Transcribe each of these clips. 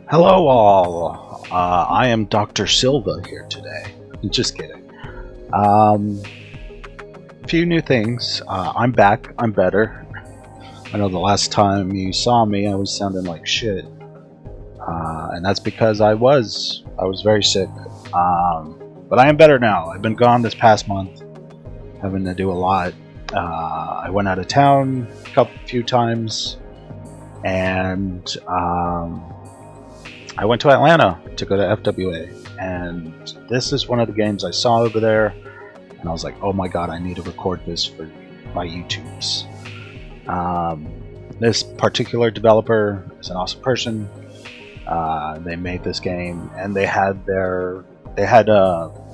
Hello, all. I am Dr. Silva here today. Just kidding. A few new things. I'm back. I'm better. I know the last time you saw me, I was sounding like shit, and that's because I was very sick. But I am better now. I've been gone this past month, having to do a lot. I went out of town a few times, and I went to Atlanta to go to FWA, and this is one of the games I saw over there, and I was like, oh my god, I need to record this for my YouTubes. This particular developer is an awesome person. They made this game, and they had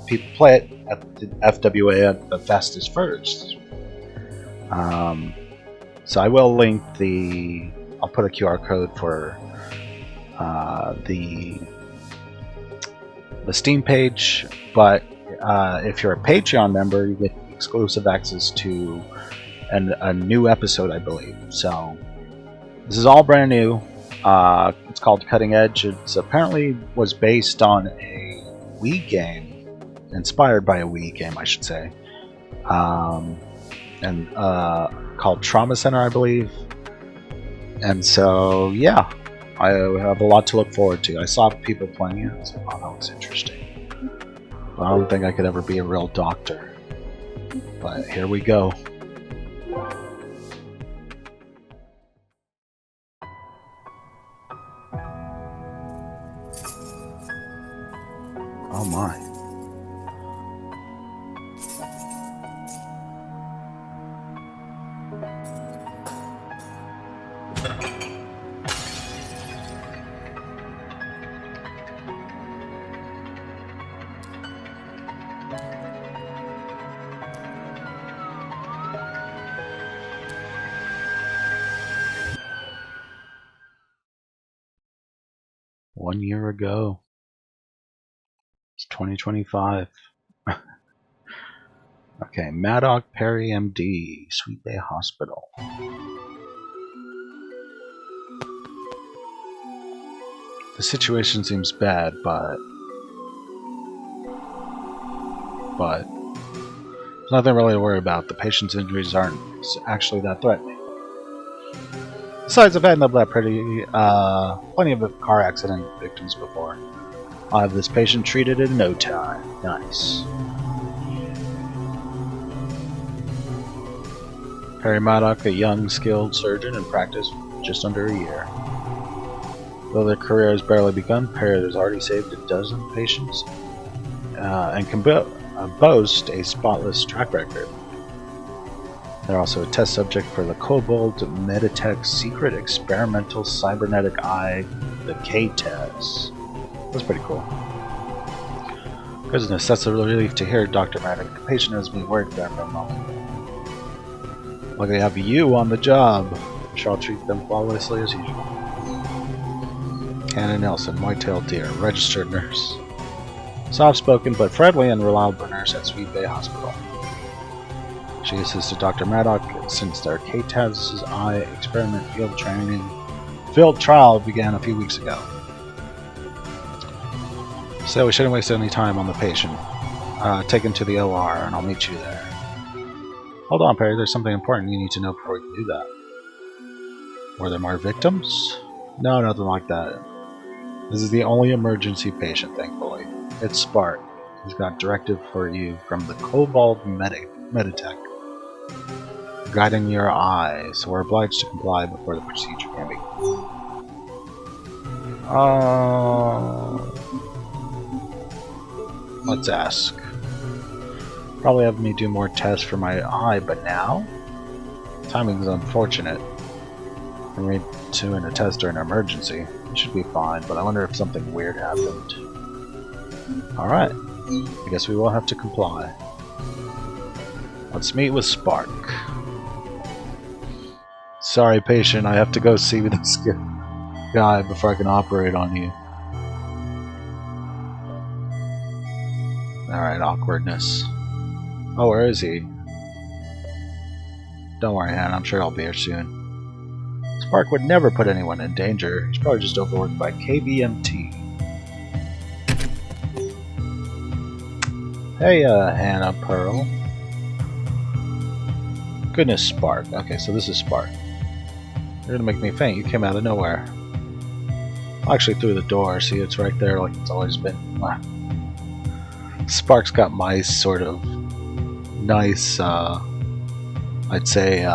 people play it at the FWA at the fastest first. So I will link I'll put a QR code for the Steam page, but if you're a Patreon member, you get exclusive access to a new episode, I believe. So this is all brand new. It's called Cutting Edge. It's apparently was based on a Wii game, inspired by a Wii game, I should say, and called Trauma Center, I believe. And so, yeah, I have a lot to look forward to. I saw people playing it. I was like, oh, that was interesting. But I don't think I could ever be a real doctor. But here we go. Oh my. One year ago. It's 2025. Okay, Maddox Perry MD, Sweet Bay Hospital. The situation seems bad, but there's nothing really to worry about. The patient's injuries aren't actually that threatening. Besides, I've handled that plenty of car accident victims before. I'll have this patient treated in no time. Nice. Perry Maddox, a young, skilled surgeon in practice for just under a year. Though their career has barely begun, Perry has already saved a dozen patients and can boast a spotless track record. They're also a test subject for the Cobalt Meditech secret experimental cybernetic eye, the K-TES. That's pretty cool. Goodness, that's a relief to hear, Dr. Maddox. The patient has me worried there for a moment. Luckily, I have you on the job. I'm sure I'll treat them flawlessly as usual. Hannah Nelson, Whitetail Deer, registered nurse. Soft-spoken but friendly and reliable nurse at Sweet Bay Hospital. She assisted Dr. Maddox since their K-TES eye experiment field trial began a few weeks ago. So we shouldn't waste any time on the patient. Take him to the OR and I'll meet you there. Hold on, Perry, there's something important you need to know before we can do that. Were there more victims? No, nothing like that. This is the only emergency patient, thankfully. It's Spark. He's got directive for you from the Cobalt Meditech. Guiding your eye, so we're obliged to comply before the procedure can be. Let's ask. Probably have me do more tests for my eye, but now? Timing is unfortunate. For me to in a test during an emergency. It should be fine, but I wonder if something weird happened. Alright. I guess we will have to comply. Let's meet with Spark. Sorry, patient, I have to go see this guy before I can operate on you. Alright, awkwardness. Oh, where is he? Don't worry, Hannah, I'm sure I'll be here soon. Spark would never put anyone in danger. He's probably just overworked by KBMT. Hey, Hannah Pearl. Goodness, Spark. Okay, so this is Spark. You're gonna make me faint. You came out of nowhere. Actually, through the door. See, it's right there like it's always been. Spark's got my sort of nice, I'd say,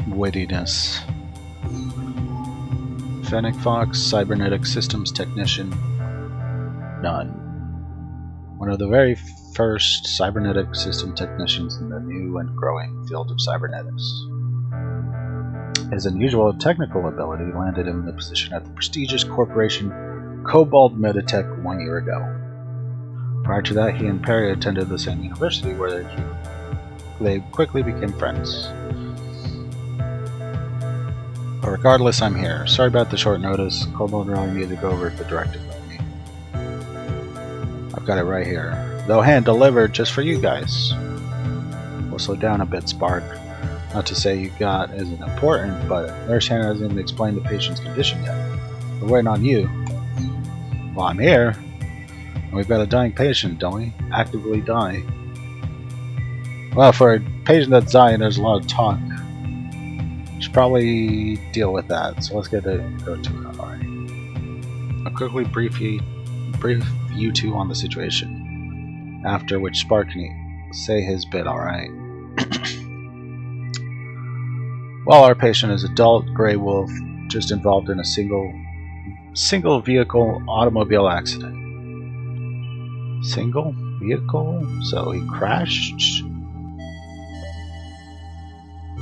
wittiness. Fennec Fox, Cybernetic Systems Technician. None. One of the very first cybernetic system technicians in the new and growing field of cybernetics. His unusual technical ability landed him in the position at the prestigious corporation Cobalt Meditech 1 year ago. Prior to that, he and Perry attended the same university where they quickly became friends. But regardless, I'm here. Sorry about the short notice. Cobalt really needed to go over the directive with me. I've got it right here. Though hand delivered just for you guys. We'll slow down a bit, Spark. Not to say you got isn't important, but Nurse Hannah hasn't even explained the patient's condition yet. We're waiting on you. Well, I'm here. And we've got a dying patient, don't we? Actively dying. Well, for a patient that's dying, there's a lot of talk. Should probably deal with that, so let's get to go to it. Alright. I'll quickly brief you two on the situation. After which Spark can say his bit, alright. Well, our patient is adult Grey Wolf, just involved in a single vehicle automobile accident. Single vehicle? So he crashed?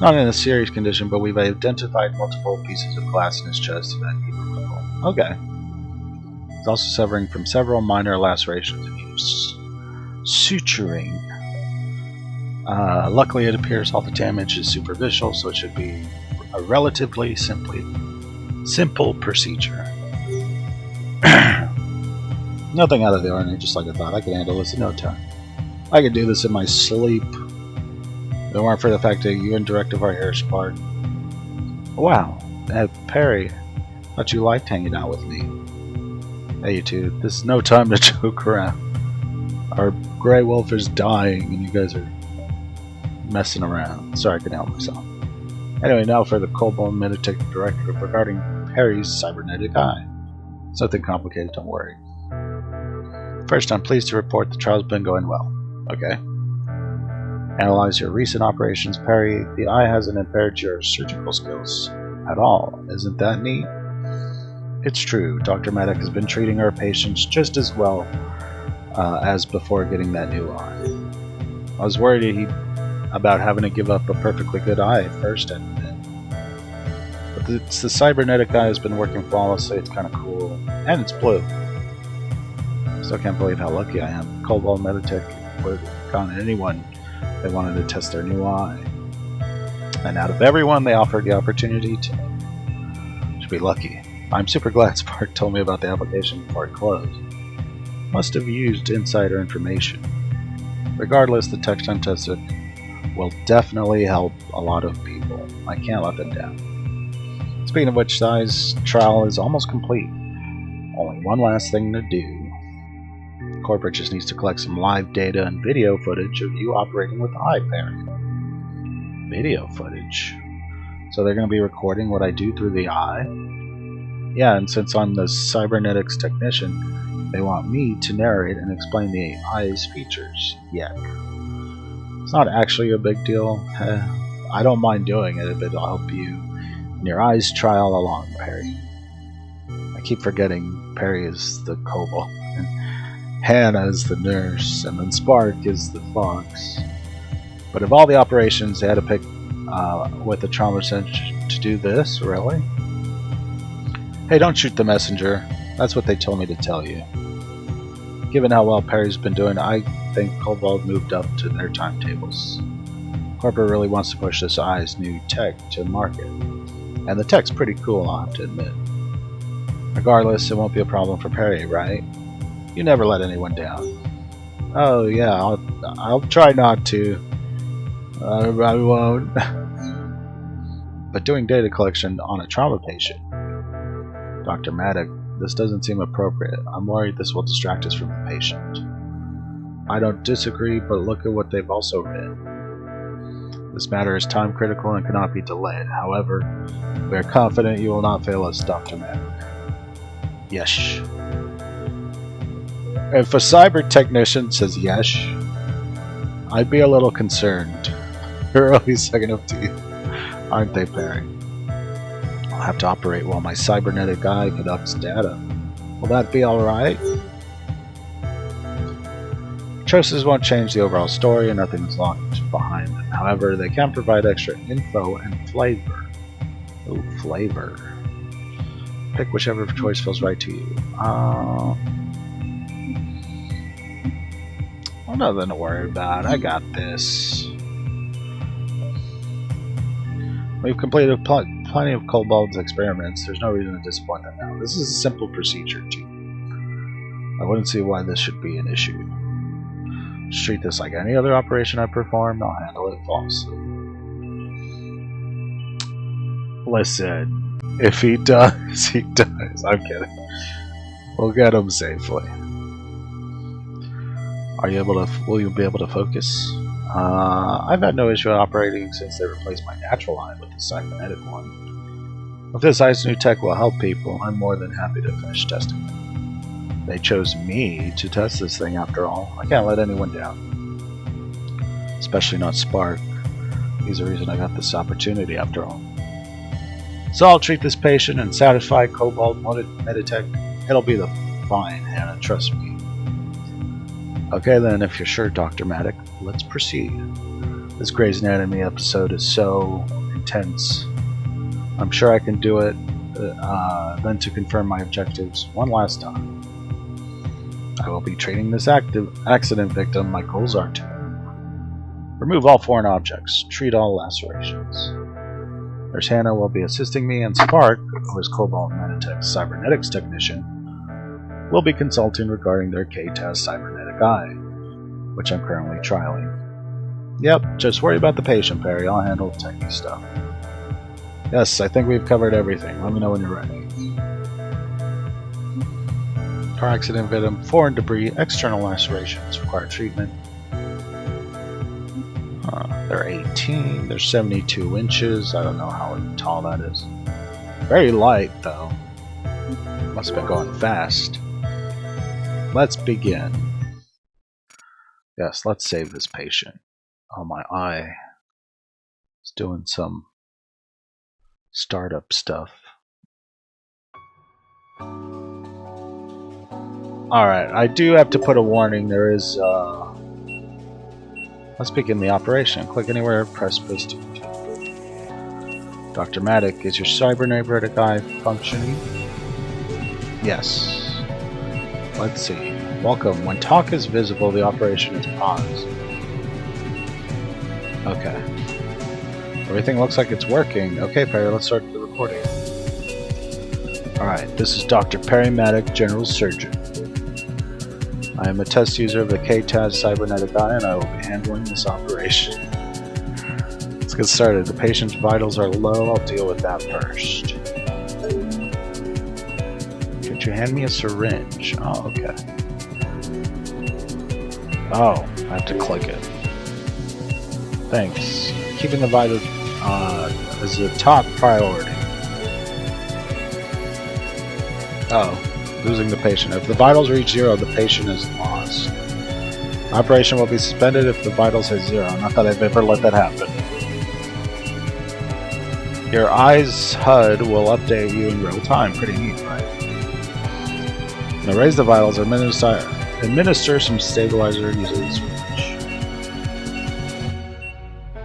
Not in a serious condition, but we've identified multiple pieces of glass in his chest that need removal. Okay. He's also suffering from several minor lacerations and needs suturing. Luckily, it appears all the damage is superficial, so it should be a relatively simple procedure. Nothing out of the ordinary, just like I thought. I could handle this in no time. I could do this in my sleep. If it weren't for the fact that you and Directive are here, Spark. Wow, Perry, thought you liked hanging out with me. Hey, you two, this is no time to joke around. Our Grey Wolf is dying, and you guys are messing around. Sorry, I couldn't help myself. Anyway, now for the Cobalt Meditech Directive regarding Perry's cybernetic eye. It's nothing complicated, don't worry. First, I'm pleased to report the trial's been going well. Okay. Analyze your recent operations, Perry. The eye hasn't impaired your surgical skills at all. Isn't that neat? It's true. Dr. Medic has been treating our patients just as well as before getting that new eye. I was worried about having to give up a perfectly good eye at first, but the cybernetic eye has been working flawlessly. It's kind of cool, and it's blue. Still can't believe how lucky I am. Cobalt Meditech would have gone to anyone that wanted to test their new eye, and out of everyone, they offered the opportunity to. Should be lucky. I'm super glad Spark told me about the application before it closed. Must have used insider information. Regardless, the text untested will definitely help a lot of people. I can't let them down. Speaking of which, the eye's trial is almost complete. Only one last thing to do. Corporate just needs to collect some live data and video footage of you operating with the eye, Perry. Video footage? So they're going to be recording what I do through the eye? Yeah, and since I'm the cybernetics technician, they want me to narrate and explain the eye's features. Yuck. It's not actually a big deal. I don't mind doing it if it'll help you in your eye's trial along, Perry. I keep forgetting Perry is the Cobalt, and Hannah is the nurse, and then Spark is the fox. But of all the operations, they had to pick with the trauma center to do this, really? Hey, don't shoot the messenger. That's what they told me to tell you. Given how well Perry's been doing, I think Cobalt moved up to their timetables. Corporate really wants to push this eye's new tech to market. And the tech's pretty cool, I'll have to admit. Regardless, it won't be a problem for Perry, right? You never let anyone down. Oh yeah, I'll try not to. I won't. but doing data collection on a trauma patient. Dr. Maddock, this doesn't seem appropriate. I'm worried this will distract us from the patient. I don't disagree, but look at what they've also written. This matter is time critical and cannot be delayed. However, we are confident you will not fail us, Dr. Maddock. Yes. If a cyber technician says yes, I'd be a little concerned. They're always second up to you, aren't they, Perry? I'll have to operate while my cybernetic eye conducts data. Will that be alright? Choices won't change the overall story and nothing is locked behind them. However, they can provide extra info and flavor. Ooh, flavor. Pick whichever choice feels right to you. Well, nothing to worry about. I got this. We've completed plenty of Kobold's experiments. There's no reason to disappoint them now. This is a simple procedure, too. I wouldn't see why this should be an issue. Just treat this like any other operation I perform. I'll handle it flawlessly. Listen, if he does, he does. I'm kidding. We'll get him safely. Will you be able to focus? I've had no issue operating since they replaced my natural eye with the cybernetic one. If this eye's new tech will help people, I'm more than happy to finish testing it. They chose me to test this thing after all. I can't let anyone down. Especially not Spark. He's the reason I got this opportunity after all. So I'll treat this patient and satisfy Cobalt Meditech. It'll be the fine, Hannah, trust me. Okay then, if you're sure, Dr. Maddock, let's proceed. This Grey's Anatomy episode is so intense. I'm sure I can do it, then to confirm my objectives one last time. I will be treating this accident victim. My goals are to remove all foreign objects, treat all lacerations. Nurse Hannah will be assisting me, and Spark, who is Cobalt Meditech's cybernetics technician, will be consulting regarding their KTAS cybernetic eye, which I'm currently trialing. Yep, just worry about the patient, Perry. I'll handle the techie stuff. Yes, I think we've covered everything. Let me know when you're ready. Car accident victim, foreign debris, external lacerations require treatment. They're 18, they're 72 inches. I don't know how tall that is. Very light, though. Must have been going fast. Let's begin. Yes, let's save this patient. Oh, my eye is doing some startup stuff. Alright, I do have to put a warning. There is, let's begin the operation. Click anywhere, press space to continue. Dr. Maddock, is your cybernetic eye functioning? Yes. Let's see. Welcome. When talk is visible, the operation is paused. Okay. Everything looks like it's working. Okay, Perry, let's start the recording. Alright, this is Dr. Perry Maddock, General Surgeon. I am a test user of the KTAS cybernetic eye, and I will be handling this operation. Let's get started. The patient's vitals are low. I'll deal with that first. Could you hand me a syringe? Oh, okay. Oh, I have to click it. Thanks. Keeping the vitals is a top priority. Oh, losing the patient. If the vitals reach 0, the patient is lost. Operation will be suspended if the vitals hit 0. Not that I've ever let that happen. Your eye's HUD will update you in real time. Pretty neat, right? Now raise the vitals, administer some stabilizer using the syringe.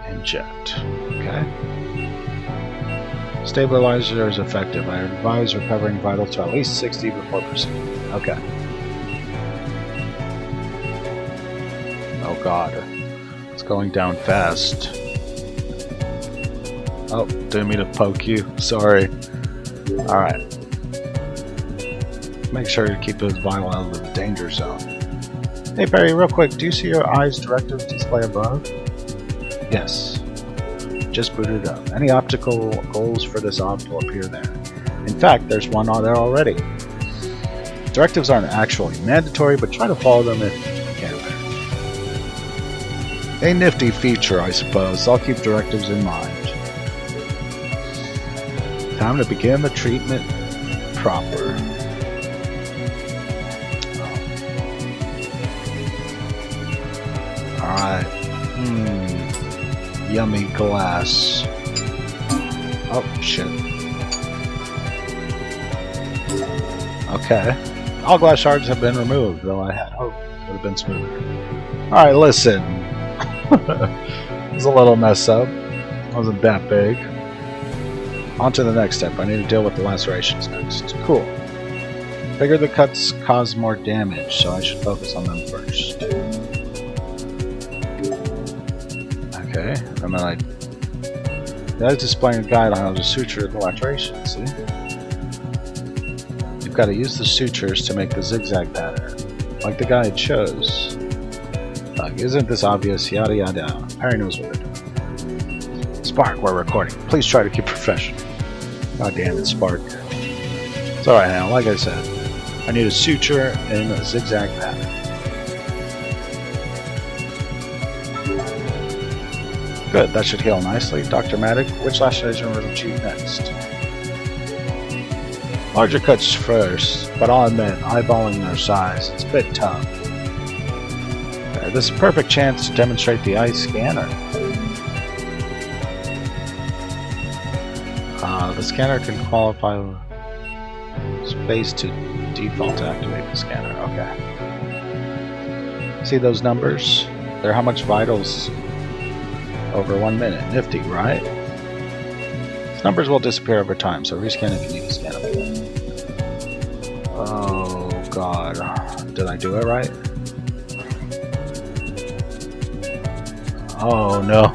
Inject. Okay. Stabilizer is effective. I advise recovering vitals to at least 60 before proceeding. Okay. Oh god. It's going down fast. Oh, didn't mean to poke you. Sorry. Alright. Make sure to keep those vital out of the danger zone. Hey Perry, real quick, do you see your eye's directive display above? Yes. just booted up. Any obstacles for this op will appear there. In fact, there's one on there already. Directives aren't actually mandatory, but try to follow them if you can. A nifty feature, I suppose. I'll keep directives in mind. Time to begin the treatment proper. Alright. Yummy glass. Oh, shit. Okay. All glass shards have been removed, though I had hoped it would have been smoother. Alright, listen. It was a little mess up. It wasn't that big. On to the next step. I need to deal with the lacerations next. Cool. Figure the cuts cause more damage, so I should focus on them first. Okay. I'm like, that is displaying a guide on how to suture the lacerations, see? You've got to use the sutures to make the zigzag pattern, like the guide shows. Like, isn't this obvious? Yada yada. Harry knows what they're doing. Spark, we're recording. Please try to keep professional. God damn it, Spark. It's alright now, like I said. I need a suture and a zigzag pattern. Good, that should heal nicely. Dr. Maddock, which laceration will achieve next? Larger cuts first, but I'll admit, eyeballing their size, it's a bit tough. This is a perfect chance to demonstrate the eye scanner. The scanner can qualify space to default to activate the scanner. Okay. See those numbers? They're how much vitals over 1 minute. Nifty, right? These numbers will disappear over time, so rescan if you need to scan them again. Oh god. Did I do it right? Oh no.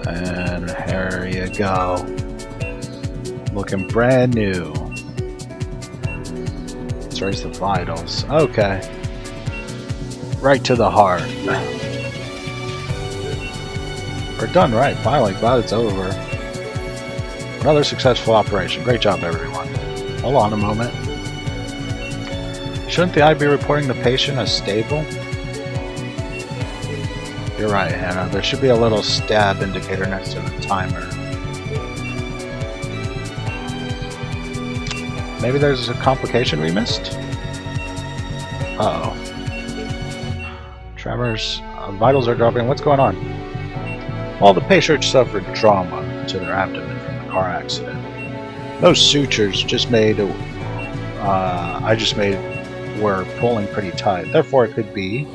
And here you go. Looking brand new. Let's raise the vitals. Okay. Right to the heart. We're done right. Finally, glad it's over. Another successful operation. Great job, everyone. Hold on a moment. Shouldn't the eye be reporting the patient as stable? You're right, Hannah. There should be a little stab indicator next to the timer. Maybe there's a complication we missed? Uh-oh. Tremors. Vitals are dropping. What's going on? Well, the patient suffered trauma to their abdomen from the car accident. Those sutures I just made were pulling pretty tight. Therefore, it could be,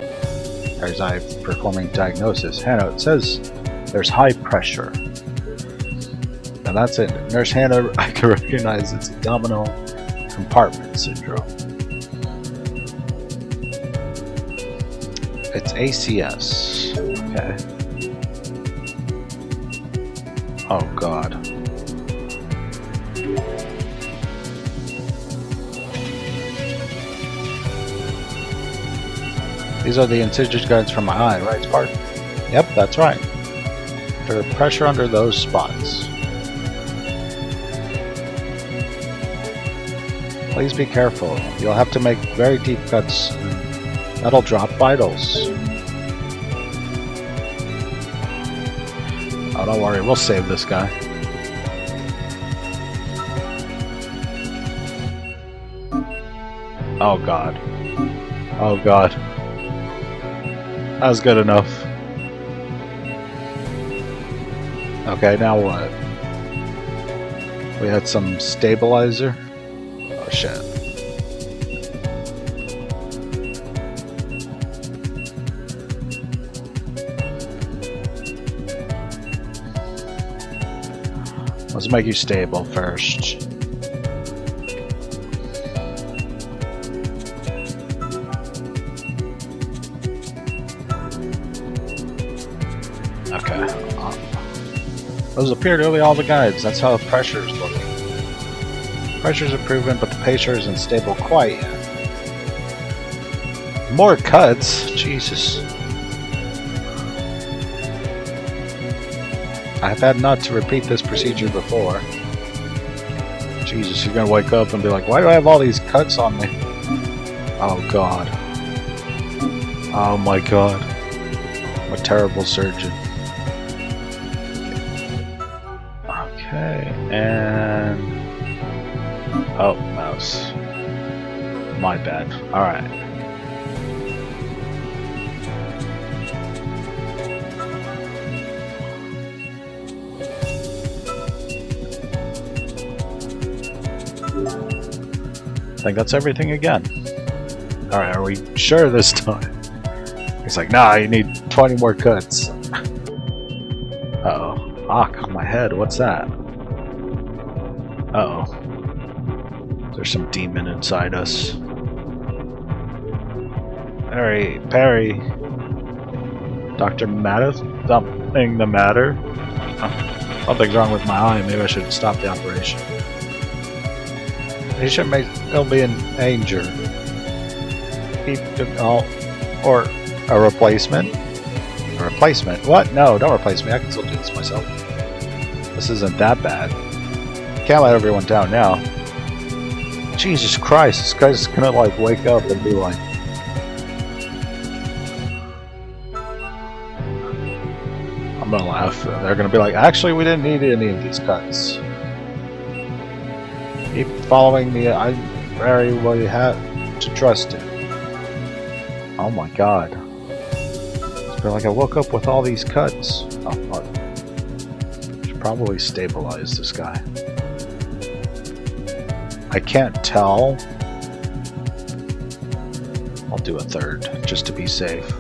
as I'm performing diagnosis. Hannah, it says there's high pressure. Now that's it. Nurse Hannah, I can recognize it's abdominal compartment syndrome. It's ACS. Okay. Oh god. These are the incision guides from my eye, right, Spark? Yep, that's right. There's pressure under those spots. Please be careful. You'll have to make very deep cuts. That'll drop vitals. Oh, don't worry, we'll save this guy. Oh god. Oh god. That was good enough. Okay, now what? We had some stabilizer. Oh shit. Let's make you stable first. Okay. Those appear to be all the guides. That's how the pressure is looking. Pressure's improving, but the patient isn't stable quite yet. More cuts? Jesus. I've had not to repeat this procedure before. Jesus, you're gonna wake up and be like, why do I have all these cuts on me? Oh god. Oh my god. I'm a terrible surgeon. Okay, and... oh, mouse. My bad. Alright. I think that's everything again. Alright, are we sure this time? He's like, nah, you need 20 more cuts. Uh-oh. Ah, my head, what's that? Uh-oh. There's some demon inside us. Perry. Dr. Mattis? Something the matter? Something's wrong with my eye. Maybe I should stop the operation. He should still be in danger. Or a replacement? A replacement? What? No, don't replace me. I can still do this myself. This isn't that bad. Can't let everyone down now. Jesus Christ, this guy's gonna like wake up and be like... I'm gonna laugh. They're gonna be like, actually we didn't need any of these cuts. Keep following me. I'm very well you have to trust it. Oh my god. It's like I woke up with all these cuts. Oh fuck. Should probably stabilize this guy. I can't tell. I'll do a third, just to be safe.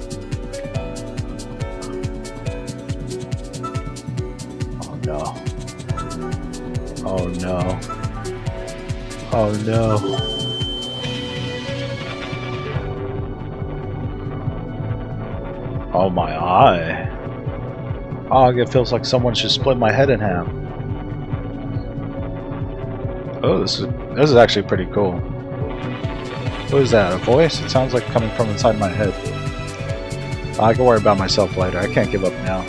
Oh no. Oh no. Oh no. Oh my eye. Oh, it feels like someone should split my head in half. Oh, this is actually pretty cool. What is that? A voice? It sounds like coming from inside my head. I can worry about myself later. I can't give up now.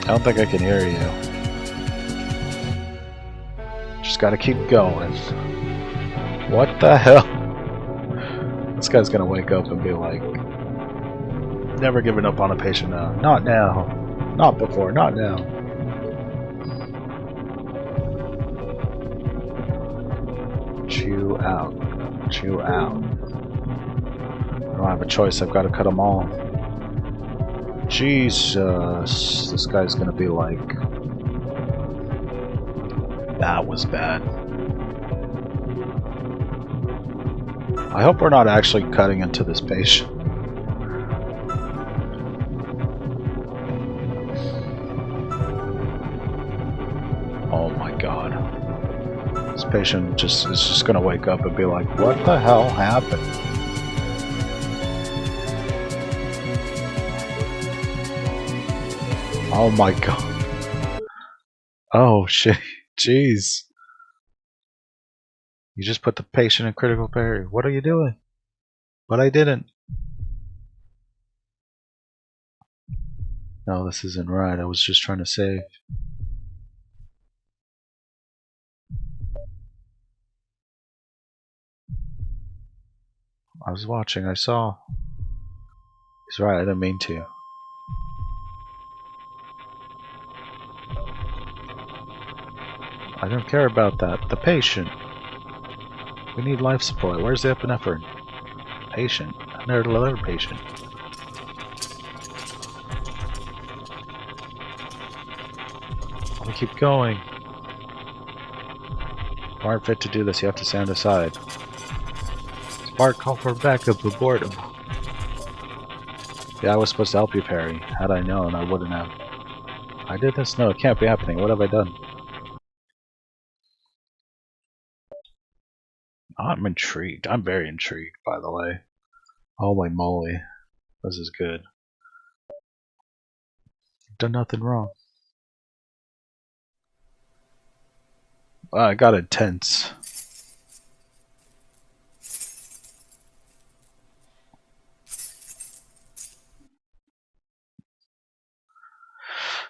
I don't think I can hear you. Just gotta keep going. What the hell? This guy's gonna wake up and be like, never giving up on a patient now. Not now. Not before. Not now. Chew out. Chew out. I don't have a choice. I've got to cut them all. Jesus. This guy's gonna be like, that was bad. I hope we're not actually cutting into this patient. Oh my god. This patient is just gonna wake up and be like, what the hell happened? Oh my god. Oh shit. Jeez. You just put the patient in critical period. What are you doing? But I didn't. No, this isn't right. I was just trying to save. I was watching. I saw. He's right. I didn't mean to. I don't care about that. The patient. We need life support. Where's the epinephrine? Patient. Another patient. Let me keep going. You aren't fit to do this. You have to stand aside. Spark, call for backup. Abort him. Yeah, I was supposed to help you, Perry. Had I known, I wouldn't have. I did this? No, it can't be happening. What have I done? I'm intrigued. I'm very intrigued, by the way. Holy moly. This is good. I've done nothing wrong. Well, I got intense.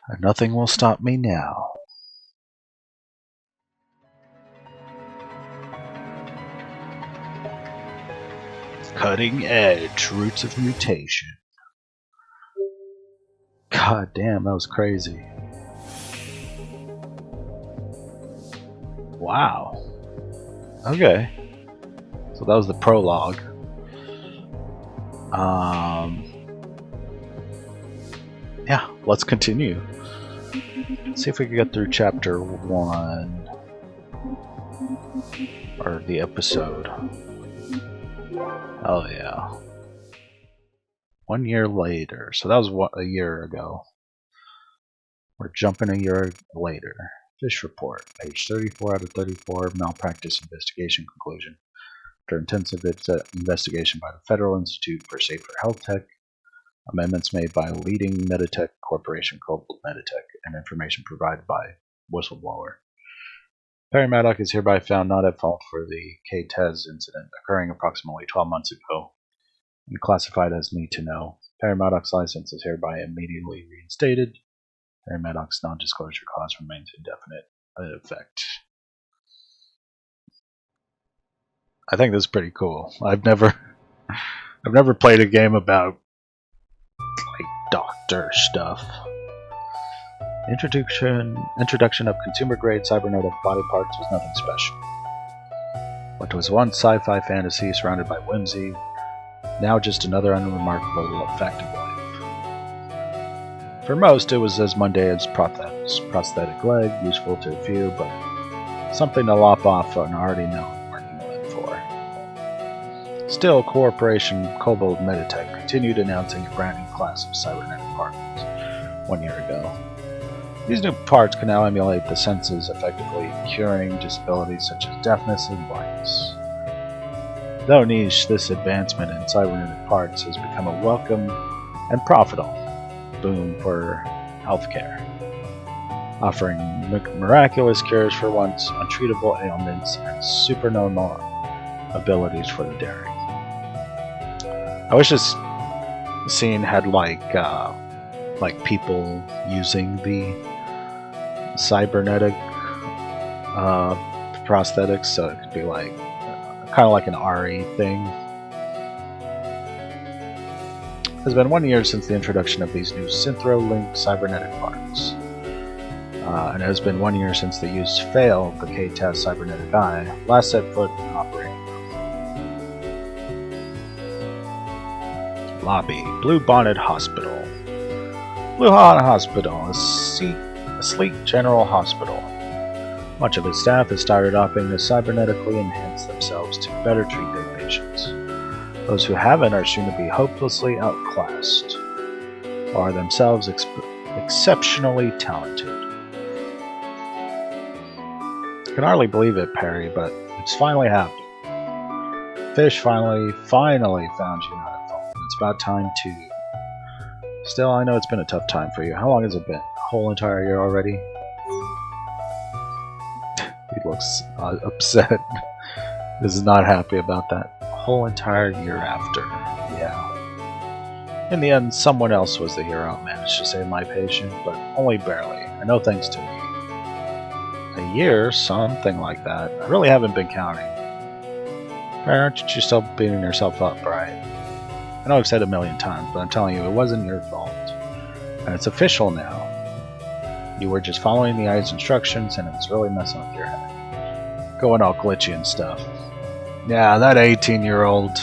And nothing will stop me now. Cutting edge, roots of mutation. God damn, that was crazy. Wow. Okay. So that was the prologue. Yeah, let's continue. Let's see if we can get through chapter 1. Or the episode. Oh yeah. 1 year later. So that was a year ago. We're jumping a year later. Fish report. Page 34 out of 34. Malpractice investigation conclusion. After intensive investigation by the Federal Institute for Safer Health Tech, amendments made by leading Meditech Corporation called Meditech, and information provided by whistleblower. Perry Maddock is hereby found not at fault for the K-Tez incident occurring approximately 12 months ago and classified as need to know. Perry Maddock's license is hereby immediately reinstated. Perry Maddock's non-disclosure clause remains indefinite in effect. I think that's pretty cool. I've never played a game about like doctor stuff. Introduction of consumer-grade cybernetic body parts was nothing special. What was once sci-fi fantasy surrounded by whimsy, now just another unremarkable fact of life. For most, it was as mundane as prosthetic leg, useful to a few, but something to lop off an already known working limb for. Still, Corporation Kobold Meditech continued announcing a brand new class of cybernetic parts 1 year ago. These new parts can now emulate the senses, effectively curing disabilities such as deafness and blindness. Though niche, this advancement in cybernetic parts has become a welcome and profitable boom for healthcare, offering miraculous cures for once untreatable ailments and supernormal abilities for the daring. I wish this scene had like people using the cybernetic prosthetics, so it could be like kind of like an RE thing. It has been 1 year since the introduction of these new Synthro-Link cybernetic parts, and it has been 1 year since the use failed the K-Tez cybernetic eye last set foot in operating room. Lobby, Blue Bonnet Hospital. Blue Bonnet Hospital, a sleek general hospital. Much of its staff has started opting to cybernetically enhance themselves to better treat their patients. Those who haven't are soon to be hopelessly outclassed, or are themselves exceptionally talented. I can hardly believe it, Perry, but it's finally happened. Fish finally found you not at fault. It's about time to... Still, I know it's been a tough time for you. How long has it been? A whole entire year already? He looks upset. Is not happy about that. A whole entire year after. Yeah. In the end, someone else was the hero. Managed to save my patient, but only barely. And no thanks to me. A year? Something like that. I really haven't been counting. Aren't you still beating yourself up, right? I know I've said it a million times, but I'm telling you, it wasn't your fault. And it's official now. You were just following the eye's instructions, and it's really messing with your head. Going all glitchy and stuff. Yeah, that 18-year-old.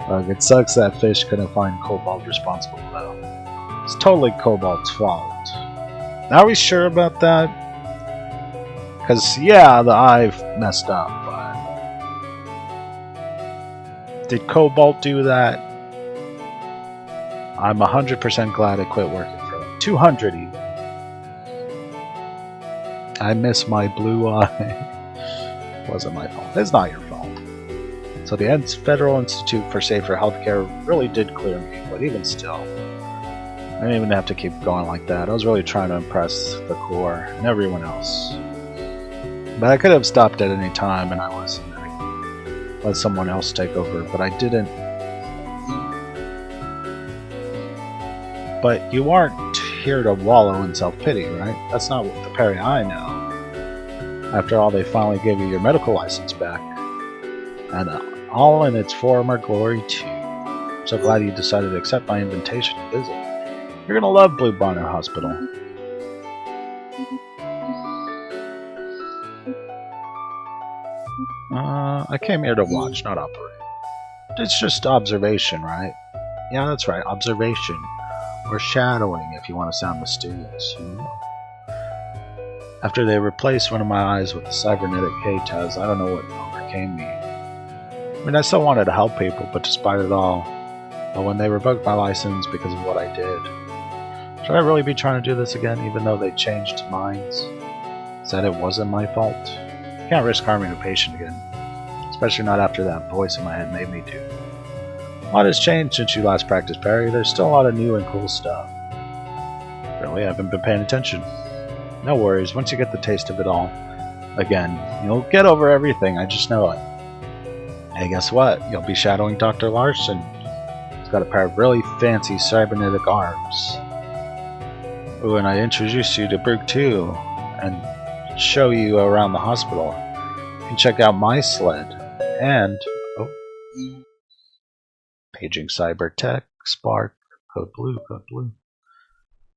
Look, it sucks that Fish couldn't find Cobalt responsible, though. It's totally Cobalt's fault. Are we sure about that? Because, yeah, the eye messed up, but... Did Cobalt do that? I'm 100% glad I quit working for him. 200 even. I miss my blue eye. Wasn't my fault. It's not your fault. So the Federal Institute for Safer Healthcare really did clear me, but even still, I didn't even have to keep going like that. I was really trying to impress the Corps and everyone else. But I could have stopped at any time, and I listened. Let someone else take over, but I didn't. But you aren't here to wallow in self-pity, right? That's not what the Perry I know. After all, they finally gave you your medical license back. And all in its former glory, too. I'm so glad you decided to accept my invitation to visit. You're gonna love Blue Bonnet Hospital. I came here to watch, not operate. It's just observation, right? Yeah, that's right, observation. Or shadowing, if you want to sound mysterious. After they replaced one of my eyes with a cybernetic K-Taz, I don't know what overcame me. I mean, I still wanted to help people, but despite it all, when they revoked my license because of what I did, should I really be trying to do this again, even though they changed minds? Said it wasn't my fault? Can't risk harming a patient again, especially not after that voice in my head made me do. A lot has changed since you last practiced, Perry. There's still a lot of new and cool stuff. Really, I haven't been paying attention. No worries, once you get the taste of it all, again, you'll get over everything, I just know it. Hey, guess what? You'll be shadowing Dr. Larson. He's got a pair of really fancy cybernetic arms. Ooh, and I introduced you to Brooke too, and show you around the hospital. You can check out my sled, and... oh. Paging Cybertech, Spark, code blue, code blue.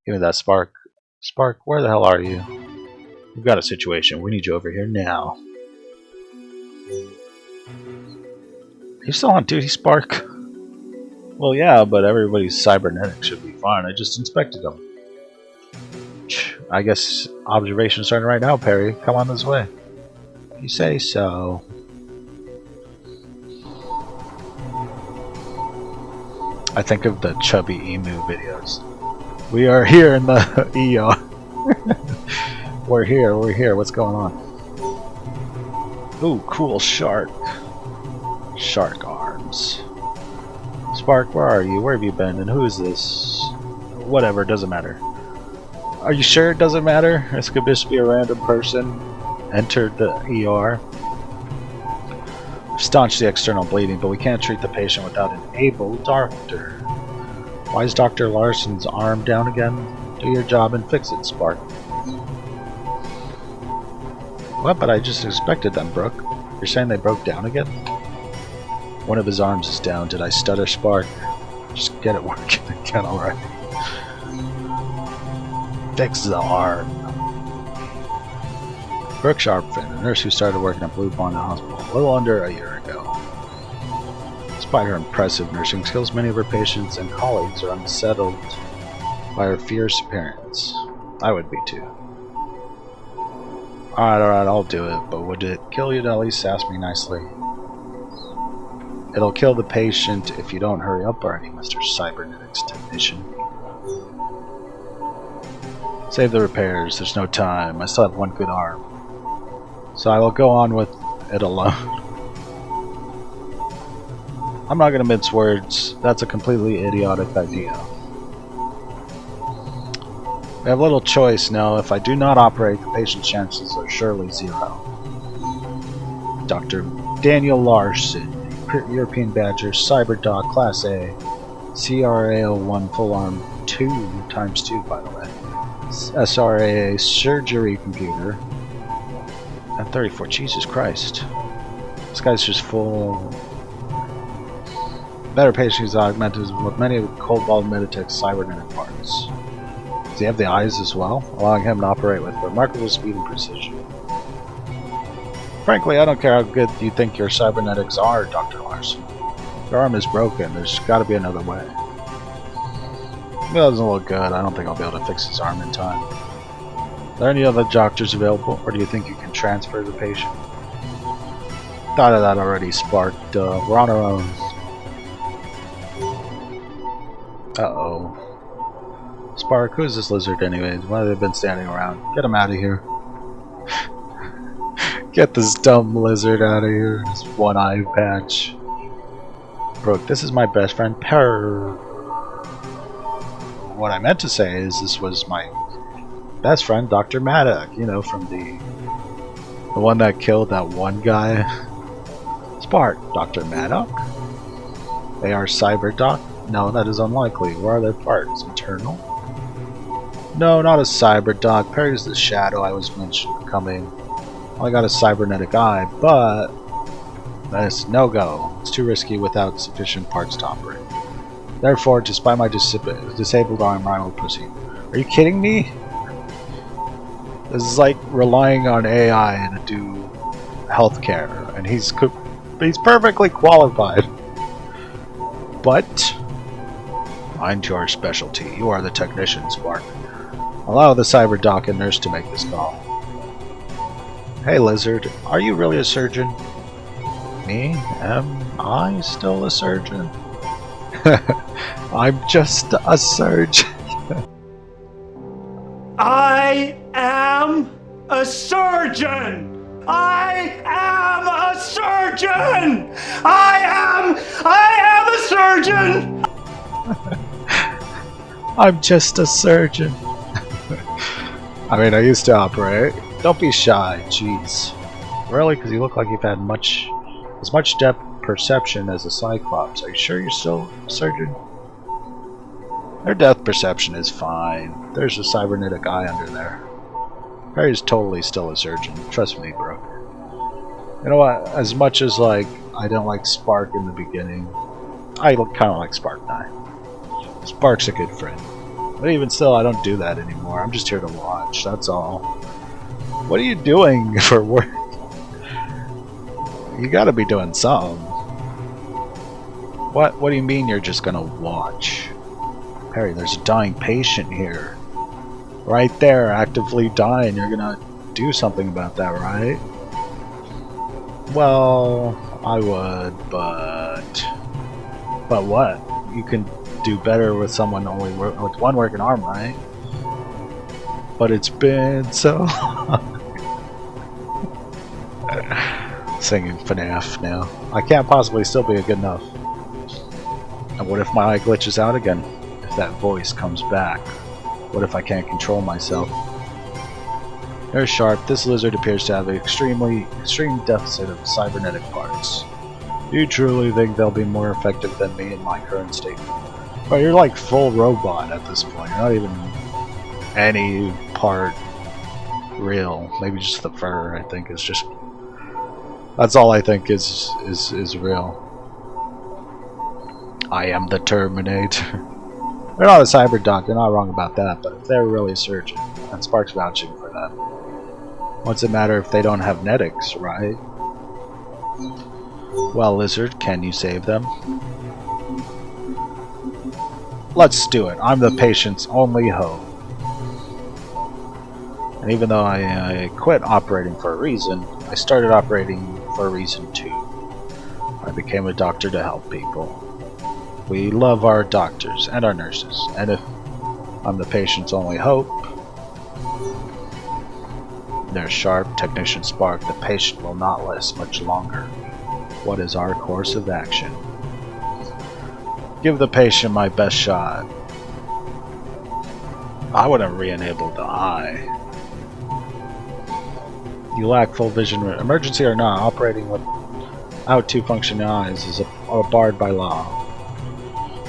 Give me that Spark. Spark, where the hell are you? We've got a situation. We need you over here now. Are you still on duty, Spark? Well, yeah, but everybody's cybernetics should be fine. I just inspected them. I guess observation's starting right now, Perry. Come on this way. You say so. I think of the chubby emu videos. We are here in the ER. We're here. What's going on? Ooh, cool shark. Shark arms. Spark, where are you? Where have you been? And who is this? Whatever, doesn't matter. Are you sure it doesn't matter? This could just be a random person entered the ER. Staunch the external bleeding, but we can't treat the patient without an able doctor. Why is Dr. Larson's arm down again? Do your job and fix it, Spark. What? But I just expected them, Brooke. You're saying they broke down again? One of his arms is down. Did I stutter, Spark? Just get it working again, alright. Fix the arm. Brooke Sharpfin, a nurse who started working at Blue Bonnet Hospital a little under a year ago. Despite her impressive nursing skills, many of her patients and colleagues are unsettled by her fierce appearance. I would be too. Alright, I'll do it, but would it kill you to at least ask me nicely? It'll kill the patient if you don't hurry up already, Mr. Cybernetics Technician. Save the repairs, there's no time. I still have one good arm. So I will go on with it alone. I'm not gonna mince words. That's a completely idiotic idea. We have little choice now. If I do not operate, the patient's chances are surely 0. Dr. Daniel Larson, European Badger, Cyberdog, Class A, CRA01 Full Arm 2 times 2, by the way. SRAA surgery computer. And 34. Jesus Christ. This guy's just full. Better patient is augmented with many of Cobalt Meditech's cybernetic parts. Does he have the eyes as well, allowing him to operate with remarkable speed and precision? Frankly, I don't care how good you think your cybernetics are, Dr. Larson. Your arm is broken. There's got to be another way. It doesn't look good. I don't think I'll be able to fix his arm in time. Are there any other doctors available, or do you think you can transfer the patient? Thought of that already, Spark. We're on our own. Uh-oh. Spark, who is this lizard anyways? Why have they been standing around? Get him out of here. Get this dumb lizard out of here. This one eye patch. Brooke, this is my best friend, Per. What I meant to say is this was my best friend, Dr. Maddock, you know, from the one that killed that one guy. Spark, Dr. Maddock. They are Cyberdoc. No, that is unlikely. Where are their parts? Internal? No, not a cyberdoc. Perry's the shadow I was mentioned coming. I got a cybernetic eye, but that's no-go. It's too risky without sufficient parts to operate. Therefore, despite my disabled arm, I will proceed. Are you kidding me? This is like relying on AI to do healthcare, and he's perfectly qualified. But mind your specialty. You are the technician, Spark. Allow the cyberdoc and nurse to make this call. Hey, Lizard, are you really a surgeon? Me? Am I still a surgeon? I'm just a surgeon. I am a surgeon! I am a surgeon! I am a surgeon! I'm just a surgeon. I mean, I used to operate. Don't be shy, jeez. Really? Because you look like you've had as much depth perception as a Cyclops. Are you sure you're still a surgeon? Their depth perception is fine. There's a cybernetic eye under there. Harry's totally still a surgeon. Trust me, bro. You know what? As much as, like, I don't like Spark in the beginning, I kind of like Spark now. Spark's a good friend. But even still, I don't do that anymore. I'm just here to watch, that's all. What are you doing for work? You gotta be doing something. What do you mean you're just gonna watch? Harry, there's a dying patient here. Right there, actively dying. You're gonna do something about that, right? Well, I would, but... But what? You can do better with someone with one working arm, right? But it's been so long. Singing FNAF now. I can't possibly still be good enough. And what if my eye glitches out again? If that voice comes back? What if I can't control myself? They're sharp. This lizard appears to have an extreme deficit of cybernetic parts. Do you truly think they'll be more effective than me in my current state? Well, you're like full robot at this point. You're not even any part real. Maybe just the fur, I think, is just... That's all I think is real. I am the Terminator. They're not a cyberdoc, you're not wrong about that, but if they're really a surgeon, and Spark's vouching for them, what's it matter if they don't have netics, right? Well, Lizard, can you save them? Let's do it. I'm the patient's only hope. And even though I quit operating for a reason, I started operating for a reason too. I became a doctor to help people. We love our doctors and our nurses, and if I'm the patient's only hope, they're sharp, Technician Spark, the patient will not last much longer. What is our course of action? Give the patient my best shot. I would have re-enabled the eye. You lack full vision. Emergency or not, operating without two functioning eyes is barred by law.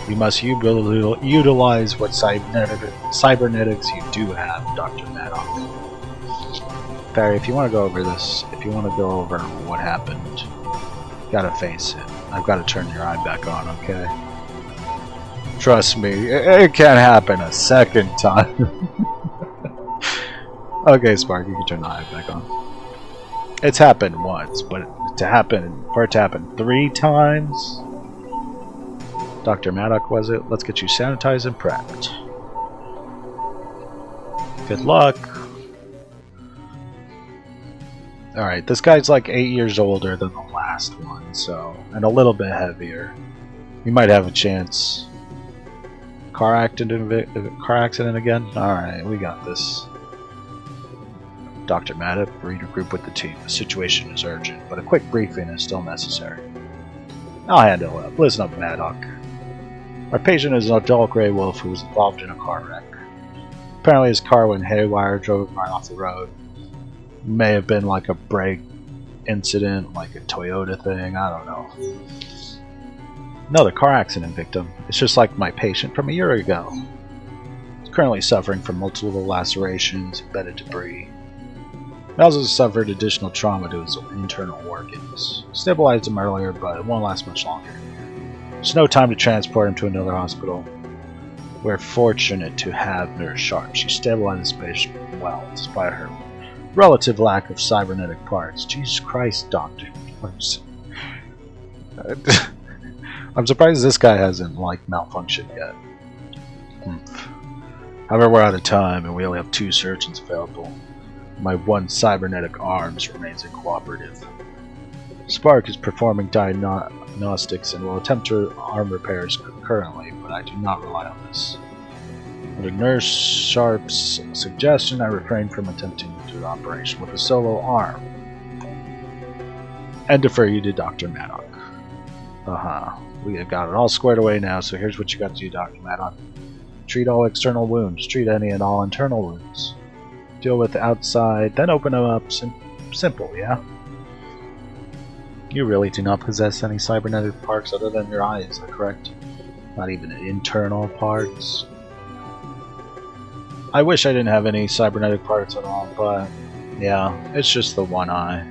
You must utilize what cybernetics you do have, Dr. Maddox. Barry, if you want to go over this, if you want to go over what happened, you gotta face it. I've got to turn your eye back on, okay? Trust me, it can't happen a second time. Okay, Spark, you can turn the eye back on. It's happened once, but for it to happen 3 times? Dr. Maddox, was it? Let's get you sanitized and prepped. Good luck. Alright, this guy's like 8 years older than the last one, so, and a little bit heavier. We might have a chance. Car accident again? Alright, we got this. Dr. Maddox, regroup with the team. The situation is urgent, but a quick briefing is still necessary. I'll handle it. Listen up, Maddox. Our patient is an adult gray wolf who was involved in a car wreck. Apparently his car went haywire, drove him right off the road. May have been like a brake incident, like a Toyota thing, I don't know. Another car accident victim. It's just like my patient from a year ago. He's currently suffering from multiple lacerations, embedded debris. He also suffered additional trauma to his internal organs. Stabilized him earlier, but it won't last much longer. There's no time to transport him to another hospital. We're fortunate to have Nurse Sharp. She stabilized this patient well, despite her relative lack of cybernetic parts. Jesus Christ, Doctor. I'm surprised this guy hasn't, like, malfunctioned yet. However, we're out of time, and we only have 2 surgeons available. My one cybernetic arms remains uncooperative. Spark is performing diagnostics and will attempt to arm repairs concurrently, but I do not rely on this. Under Nurse Sharp's suggestion, I refrain from attempting to do the operation with a solo arm. And defer you to Dr. Maddock. We have got it all squared away now, so here's what you got to do, Dr. Maddock. Treat all external wounds, treat any and all internal wounds. Deal with the outside, then open them up. Simple, yeah? You really do not possess any cybernetic parts other than your eyes, is that correct? Not even internal parts? I wish I didn't have any cybernetic parts at all, but yeah, it's just the one eye.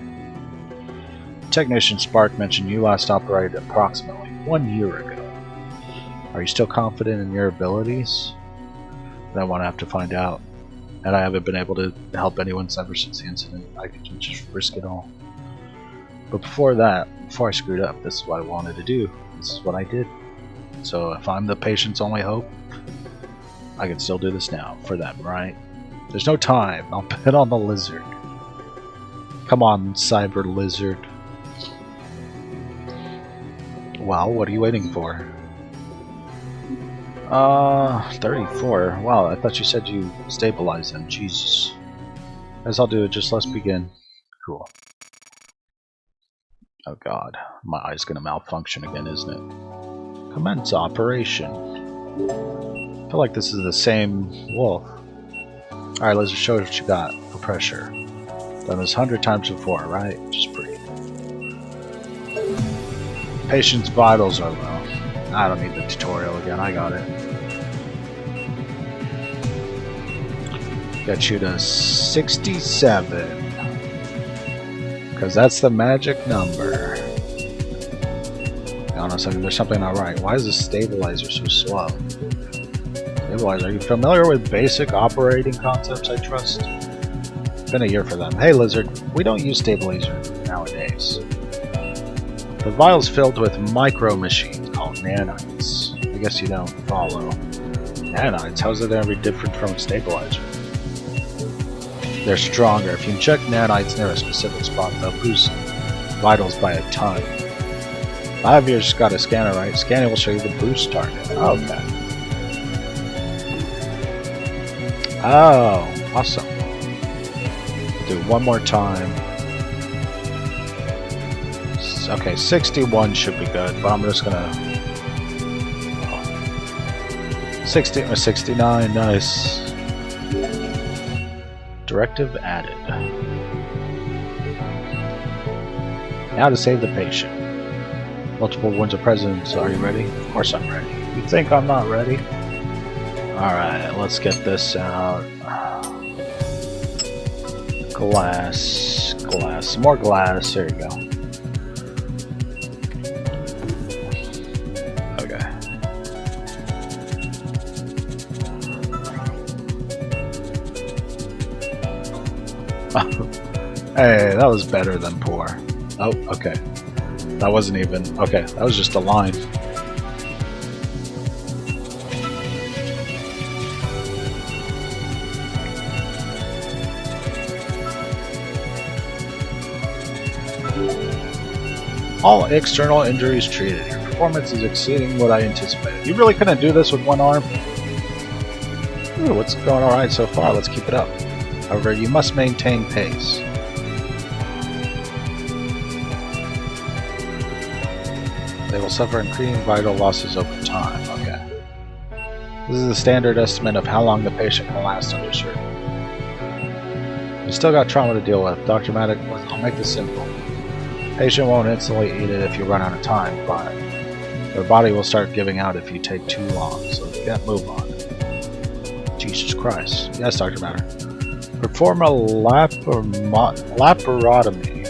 Technician Spark mentioned you last operated approximately 1 year ago. Are you still confident in your abilities? I want to have to find out. And I haven't been able to help anyone ever since the incident. I could just risk it all. But before that, before I screwed up, this is what I wanted to do. This is what I did. So if I'm the patient's only hope, I can still do this now for them, right? There's no time. I'll bet on the lizard. Come on, cyber lizard. Well, what are you waiting for? 34. Wow, I thought you said you stabilized them. Jesus. As I'll do it, just let's begin. Cool. Oh god, my eye's gonna malfunction again, isn't it? Commence operation. I feel like this is the same wolf. Alright, let's just show what you got for pressure. Done this 100 times before, right? Just breathe. Patient's vitals are low. I don't need the tutorial again, I got it. Got you to 67. Because that's the magic number. Hang on a second, there's something not right. Why is the stabilizer so slow? Stabilizer, are you familiar with basic operating concepts, I trust? It's been a year for them. Hey Lizard, we don't use stabilizer nowadays. The vial's filled with micro machines called nanites. I guess you don't follow. Nanites? How's it ever different from a stabilizer? They're stronger. If you inject nanites near a specific spot, they'll boost vitals by a ton. I have yours got a scanner, right? Scanning will show you the boost target. Oh, okay. Oh, awesome. Do it one more time. Okay, 61 should be good, but I'm just gonna 60 or 69, nice. Directive added. Now to save the patient. Multiple wounds are present. Are you ready? Of course I'm ready. You think I'm not ready? Alright, let's get this out. Glass. Glass. More glass. There you go. Hey, that was better than poor. Oh, okay. That wasn't even... Okay, that was just a line. All external injuries treated. Your performance is exceeding what I anticipated. You really couldn't do this with one arm? Ooh, what's going alright so far? Let's keep it up. However, you must maintain pace. They will suffer increasing vital losses over time. Okay. This is the standard estimate of how long the patient can last under surgery. You still got trauma to deal with. Dr. Maddock, I'll make this simple. Patient won't instantly eat it if you run out of time, but Their body will start giving out if you take too long, so get move on. Jesus Christ. Yes, Dr. Matter. Perform a laparotomy.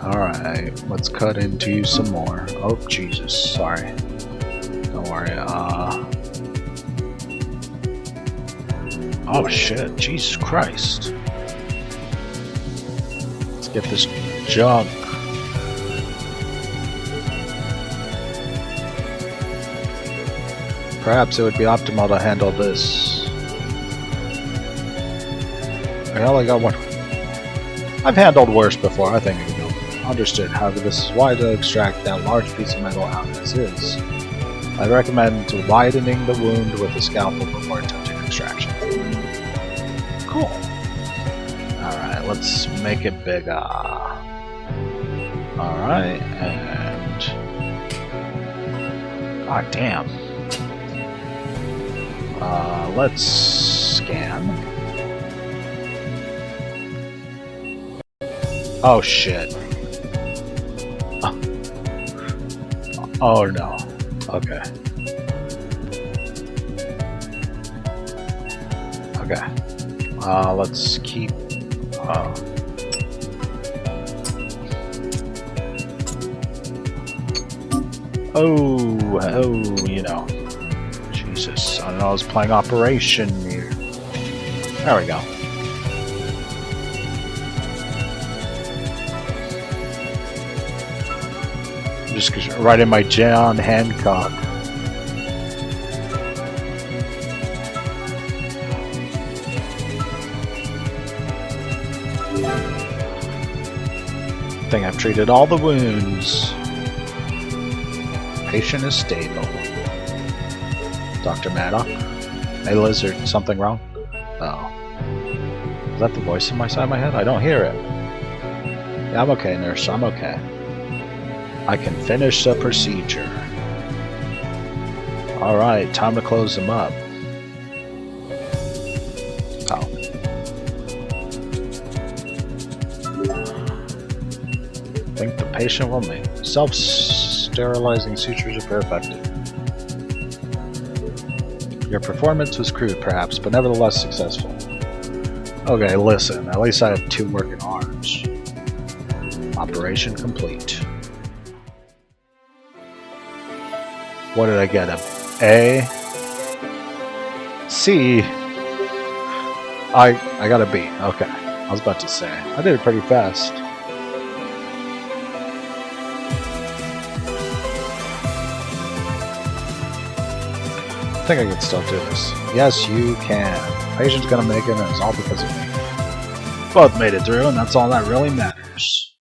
Alright, let's cut into you some more. Oh, Jesus, sorry. Don't worry, oh shit, Jesus Christ. Let's get this junk. Perhaps it would be optimal to handle this. I only got one. I've handled worse before, I think it would go. Understood, however, this is why to extract that large piece of metal out as is. I recommend widening the wound with a scalpel before attempting extraction. Cool. Alright, let's make it bigger. Alright, and... God damn. Let's scan. Oh shit. Oh no. Okay. Okay. Let's keep... Oh, you know. Jesus, I don't know, I was playing Operation here. There we go. Just right in my John Hancock. I think I've treated all the wounds. Patient is stable. Dr. Maddock? Hey Lizard, something wrong? Oh. Is that the voice in my side of my head? I don't hear it. Yeah, I'm okay, nurse. I'm okay. I can finish the procedure. Alright, time to close them up. Oh. I think the patient will make self-sterilizing sutures are very effective. Your performance was crude, perhaps, but nevertheless successful. Okay, listen, at least I have 2 working arms. Operation complete. What did I get? A? C? I got a B. Okay. I was about to say. I did it pretty fast. I think I can still do this. Yes, you can. Patient's gonna make it, and it's all because of me. Both made it through, and that's all that really matters.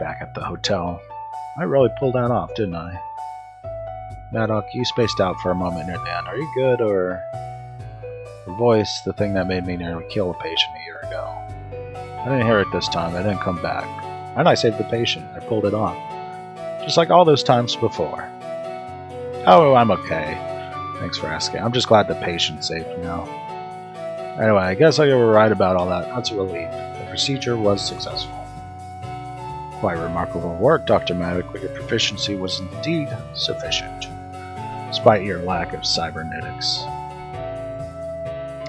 Back at the hotel. I really pulled that off, didn't I? Maddock, you spaced out for a moment near the end. Are you good, or... The voice, the thing that made me nearly kill a patient a year ago. I didn't hear it this time. I didn't come back. And I saved the patient. I pulled it off. Just like all those times before. Oh, I'm okay. Thanks for asking. I'm just glad the patient's safe now. Anyway, I guess I were right about all that. That's a relief. The procedure was successful. Quite remarkable work, Dr. Maddock, but your proficiency was indeed sufficient, despite your lack of cybernetics.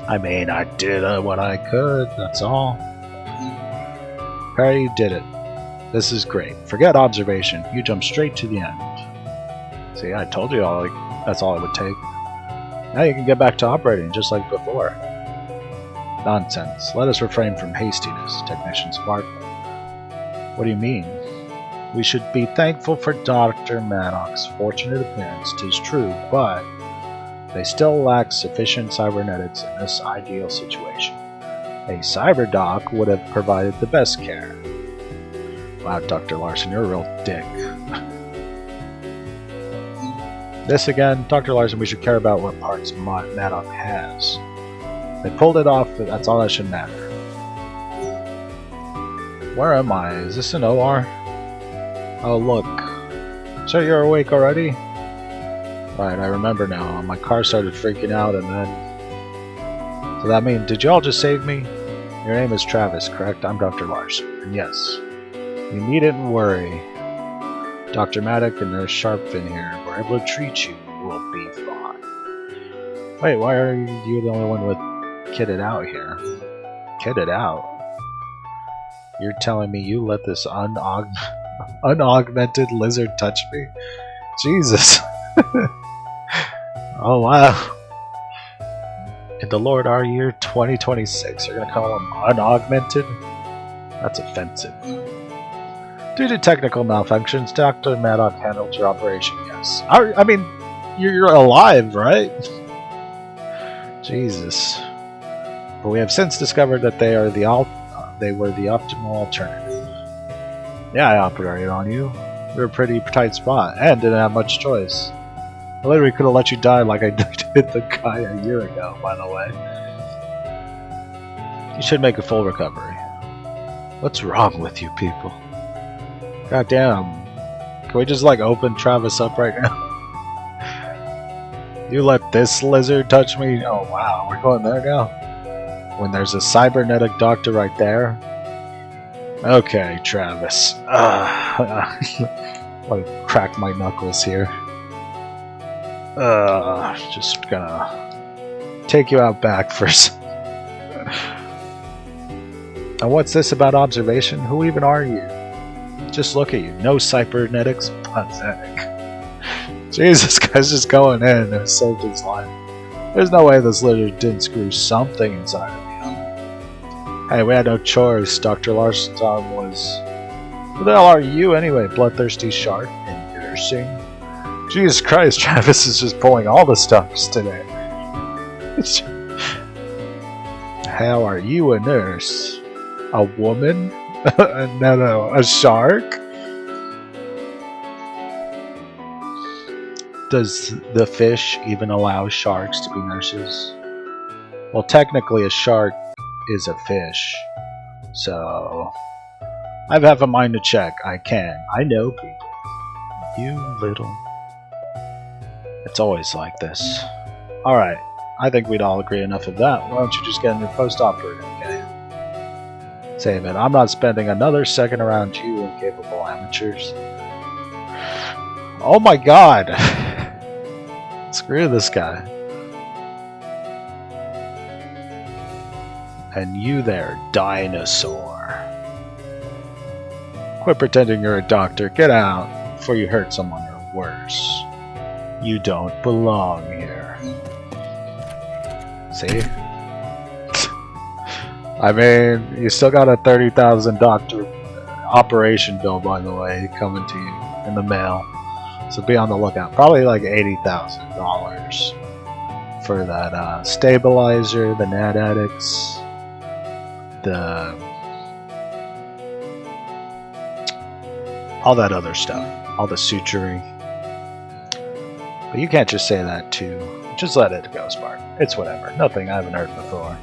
I mean, I did what I could, that's all. Perry, you did it. This is great. Forget observation. You jumped straight to the end. See, I told you all, that's all it would take. Now you can get back to operating just like before. Nonsense. Let us refrain from hastiness, Technician Spark. What do you mean? We should be thankful for Dr. Maddock's fortunate appearance, 'tis true, but they still lack sufficient cybernetics in this ideal situation. A cyberdoc would have provided the best care. Wow, Dr. Larson, you're a real dick. This again, Dr. Larson, we should care about what parts Maddock has. They pulled it off, but that's all that should matter. Where am I? Is this an OR? Oh, look. So you're awake already? Right, I remember now. My car started freaking out and then... So that means, did you all just save me? Your name is Travis, correct? I'm Dr. Larson. And yes, You needn't worry. Dr. Maddock and Nurse Sharpfin here were able to treat you. We'll be fine. Wait, why are you the only one with kitted out here? Kitted out? You're telling me you let this unaugmented lizard touch me? Jesus. Oh, wow. In the Lord our year 2026, you're gonna call him unaugmented? That's offensive. Due to technical malfunctions, Dr. Maddock handled your operation, yes. I mean, you're alive, right? Jesus. But we have since discovered that they were the optimal alternative. Yeah, I operated on you. You were a pretty tight spot, and didn't have much choice. I literally could have let you die like I did the guy a year ago, by the way. You should make a full recovery. What's wrong with you people? God damn. Can we just like open Travis up right now? You let this lizard touch me? Oh wow, we're going there now? When there's a cybernetic doctor right there? Okay, Travis. I'll crack my knuckles here. Just gonna take you out back first. And what's this about observation? Who even are you? Just look at you. No cybernetics. Pathetic. Jesus, guy's just going in and saved his life. There's no way this lizard didn't screw something inside of him. Hey, we had no choice. Dr. Larson was... Who the hell are you anyway? Bloodthirsty shark and nursing? Jesus Christ, Travis is just pulling all the stops today. How are you a nurse? A woman? No, a shark? Does the fish even allow sharks to be nurses? Well, technically a shark is a fish. So... I've half a mind to check. I can. I know people. You little... It's always like this. Alright, I think we'd all agree enough of that. Why don't you just get in your post-operative, okay? Save it. I'm not spending another second around you incapable amateurs. Oh my god! Screw this guy. And you there, dinosaur. Quit pretending you're a doctor. Get out before you hurt someone or worse. You don't belong here. See? I mean, you still got a $30,000 doctor operation bill, by the way, coming to you in the mail. So be on the lookout. Probably like $80,000 for that stabilizer, the NADAddicts, all that other stuff, all the suturing. But you can't just say that too. Just let it go, Spark. It's whatever. Nothing I haven't heard before.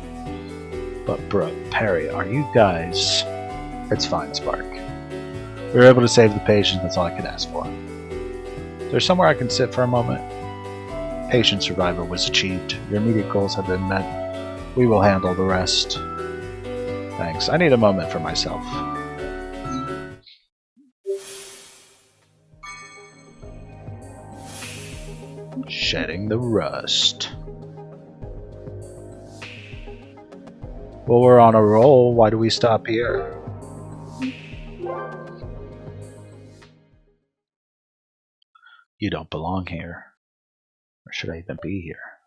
But bro, Perry, are you guys... It's fine, Spark. We were able to save the patient, that's all I could ask for. Is there somewhere I can sit for a moment? Patient survival was achieved. Your immediate goals have been met. We will handle the rest. Thanks. I need a moment for myself. Shedding the rust. Well, we're on a roll. Why do we stop here? You don't belong here. Or should I even be here?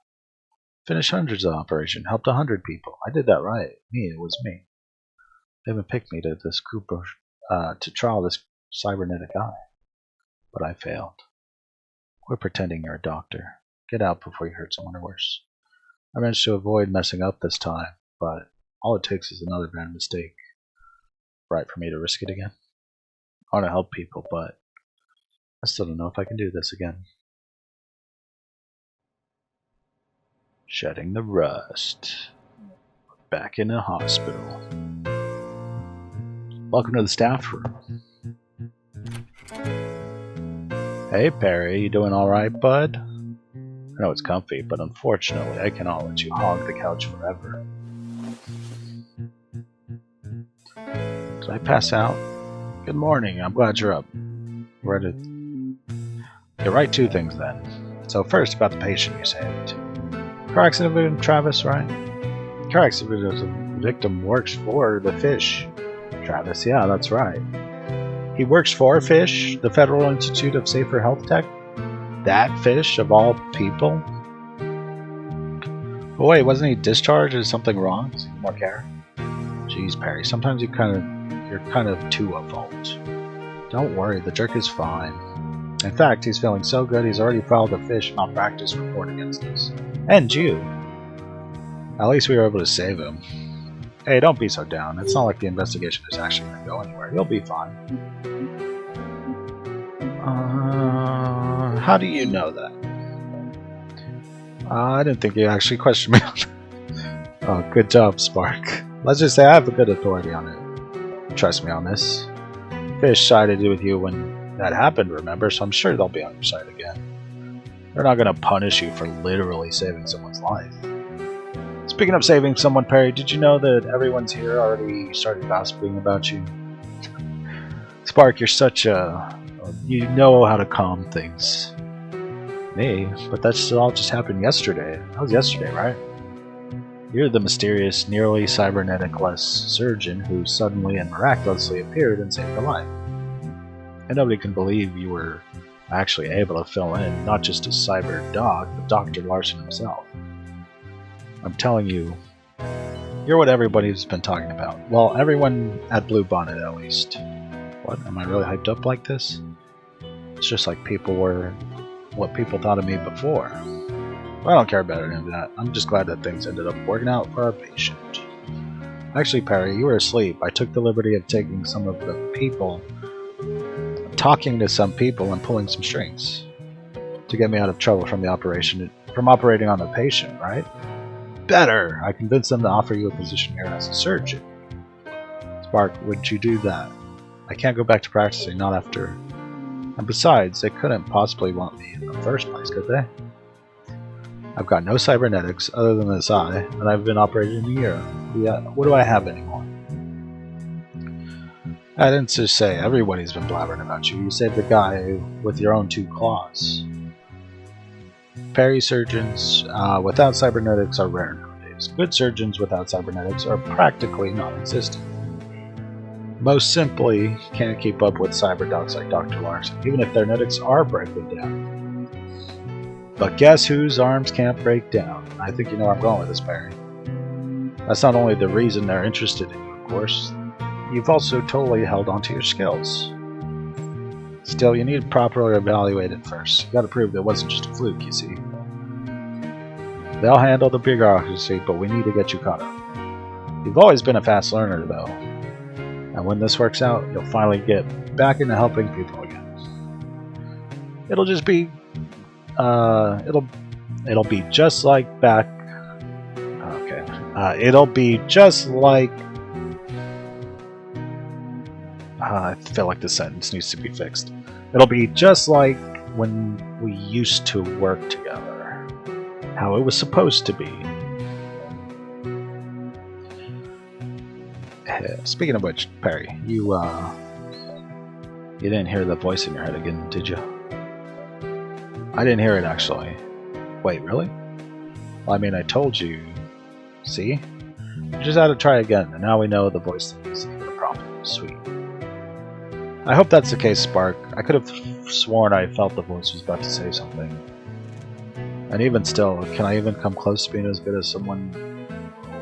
Finished hundreds of operations. Helped 100 people. I did that right. It was me. They even picked me to this group of, to trial this cybernetic eye. But I failed. Quit pretending you're a doctor. Get out before you hurt someone or worse. I managed to avoid messing up this time, but all it takes is another bad mistake. Right for me to risk it again? I want to help people, but I still don't know if I can do this again. Shedding the rust. Back in the hospital. Welcome to the staff room. Hey Perry, you doing alright, bud? I know it's comfy, but unfortunately I cannot let you hog the couch forever. Did I pass out? Good morning. I'm glad you're up. We're to get right to things then. So first, about the patient you saved. Car accident victim Travis, right? Car accident victim works for the Fish. Travis, yeah, that's right. He works for Fish, the Federal Institute of Safer Health Tech? That Fish, of all people? Oh wait, wasn't he discharged? Is something wrong? Does he need more care? Jeez, Perry, sometimes you're kind of too at fault. Don't worry, the jerk is fine. In fact, he's feeling so good he's already filed a Fish malpractice report against us. And you. At least we were able to save him. Hey, don't be so down. It's not like the investigation is actually going to go anywhere. You'll be fine. How do you know that? I didn't think you actually questioned me on that. Oh, good job, Spark. Let's just say I have a good authority on it. Trust me on this. Fish sided with you when that happened, remember? So I'm sure they'll be on your side again. They're not going to punish you for literally saving someone's life. Speaking of saving someone, Perry, did you know that everyone's here already started gossiping about you? Spark, you're such a... You know how to calm things. Me? But that's all just happened yesterday. That was yesterday, right? You're the mysterious, nearly cybernetic-less surgeon who suddenly and miraculously appeared and saved a life. And nobody can believe you were actually able to fill in not just a cyber dog, but Dr. Larson himself. I'm telling you, you're what everybody's been talking about. Well, everyone at Blue Bonnet, at least. What? Am I really hyped up like this? It's just like people were what people thought of me before. Well, I don't care about any of that. I'm just glad that things ended up working out for our patient. Actually, Perry, you were asleep. I took the liberty of taking some of the people, talking to some people and pulling some strings to get me out of trouble from the operation, from operating on the patient, right? Better! I convinced them to offer you a position here as a surgeon. Spark, would you do that? I can't go back to practicing, not after... And besides, they couldn't possibly want me in the first place, could they? I've got no cybernetics other than this eye, and I've been operating in a year. What do I have anymore? I didn't just say everybody's been blabbering about you. You saved the guy with your own 2 claws. Perry surgeons without cybernetics are rare nowadays. Good surgeons without cybernetics are practically non-existent. Most simply can't keep up with cyberdocs like Dr. Larson, even if their netics are breaking down. But guess whose arms can't break down? I think you know where I'm going with this, Perry. That's not only the reason they're interested in you, of course. You've also totally held on to your skills. Still, you need to properly evaluate it first. You gotta prove that it wasn't just a fluke, you see. They'll handle the bureaucracy, but we need to get you caught up. You've always been a fast learner, though. And when this works out, you'll finally get back into helping people again. It'll just be... it'll be just like back... Okay. It'll be just like... I feel like this sentence needs to be fixed. It'll be just like when we used to work together. How it was supposed to be. Speaking of which, Perry, you didn't hear the voice in your head again, did you? I didn't hear it, actually. Wait, really? Well, I mean, I told you. See? You just had to try again, and now we know the voice is even a problem. Sweet. I hope that's the case, Spark. I could have sworn I felt the voice was about to say something. And even still, can I even come close to being as good as someone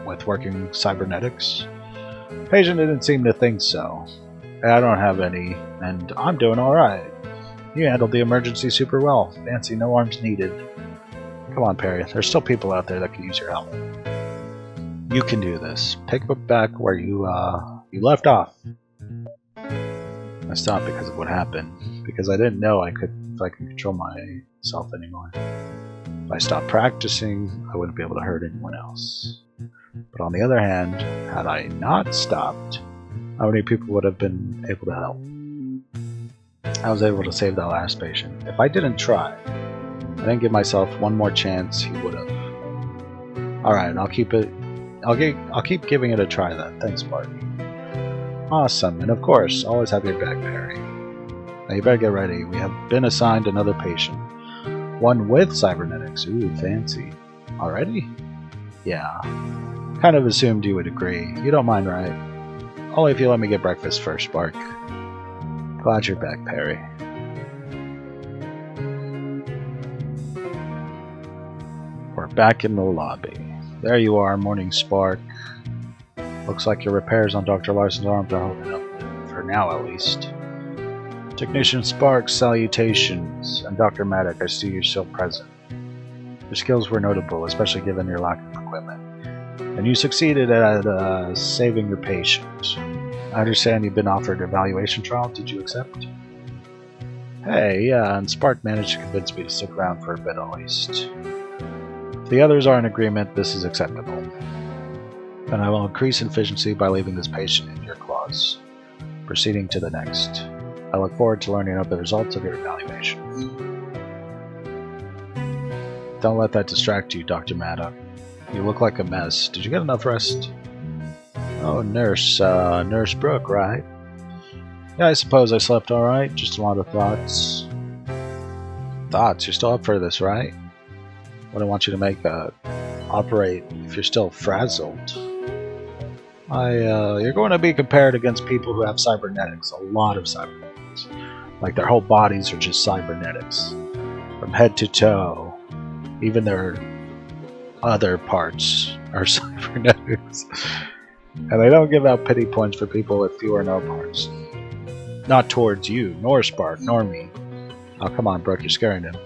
with working cybernetics? Patient didn't seem to think so. I don't have any, and I'm doing alright. You handled the emergency super well. Fancy, no arms needed. Come on, Perry. There's still people out there that could use your help. You can do this. Pick up back where you left off. I stopped because of what happened. Because I didn't know if I could control myself anymore. If I stopped practicing, I wouldn't be able to hurt anyone else. But on the other hand, had I not stopped, how many people would have been able to help? I was able to save that last patient. If I didn't try, I didn't give myself one more chance, he would have. Alright, I'll keep giving it a try then. Thanks, Bart. Awesome, and of course, always have your back, Perry. Now you better get ready. We have been assigned another patient. One with cybernetics. Ooh, fancy. Already? Yeah. Kind of assumed you would agree. You don't mind, right? Only if you let me get breakfast first, Spark. Glad you're back, Perry. We're back in the lobby. There you are, Morning Spark. Looks like your repairs on Dr. Larson's arms are holding up, for now at least. Technician Spark, salutations. And Dr. Maddock, I see you're still present. Your skills were notable, especially given your lack of equipment. And you succeeded at saving your patient. I understand you've been offered an evaluation trial. Did you accept? Hey, yeah, and Spark managed to convince me to stick around for a bit at least. If the others are in agreement, this is acceptable. And I will increase efficiency by leaving this patient in your claws. Proceeding to the next. I look forward to learning about the results of your evaluation. Don't let that distract you, Dr. Maddock. You look like a mess. Did you get enough rest? Oh, Nurse Brooke, right? Yeah, I suppose I slept alright. Just a lot of thoughts. Thoughts? You're still up for this, right? Wouldn't want you to operate if you're still frazzled. You're going to be compared against people who have cybernetics. A lot of cybernetics. Like their whole bodies are just cybernetics. From head to toe. Even their other parts are cybernetics. And they don't give out pity points for people with few or no parts. Not towards you, nor Spark, nor me. Oh, come on, Brooke, you're scaring him.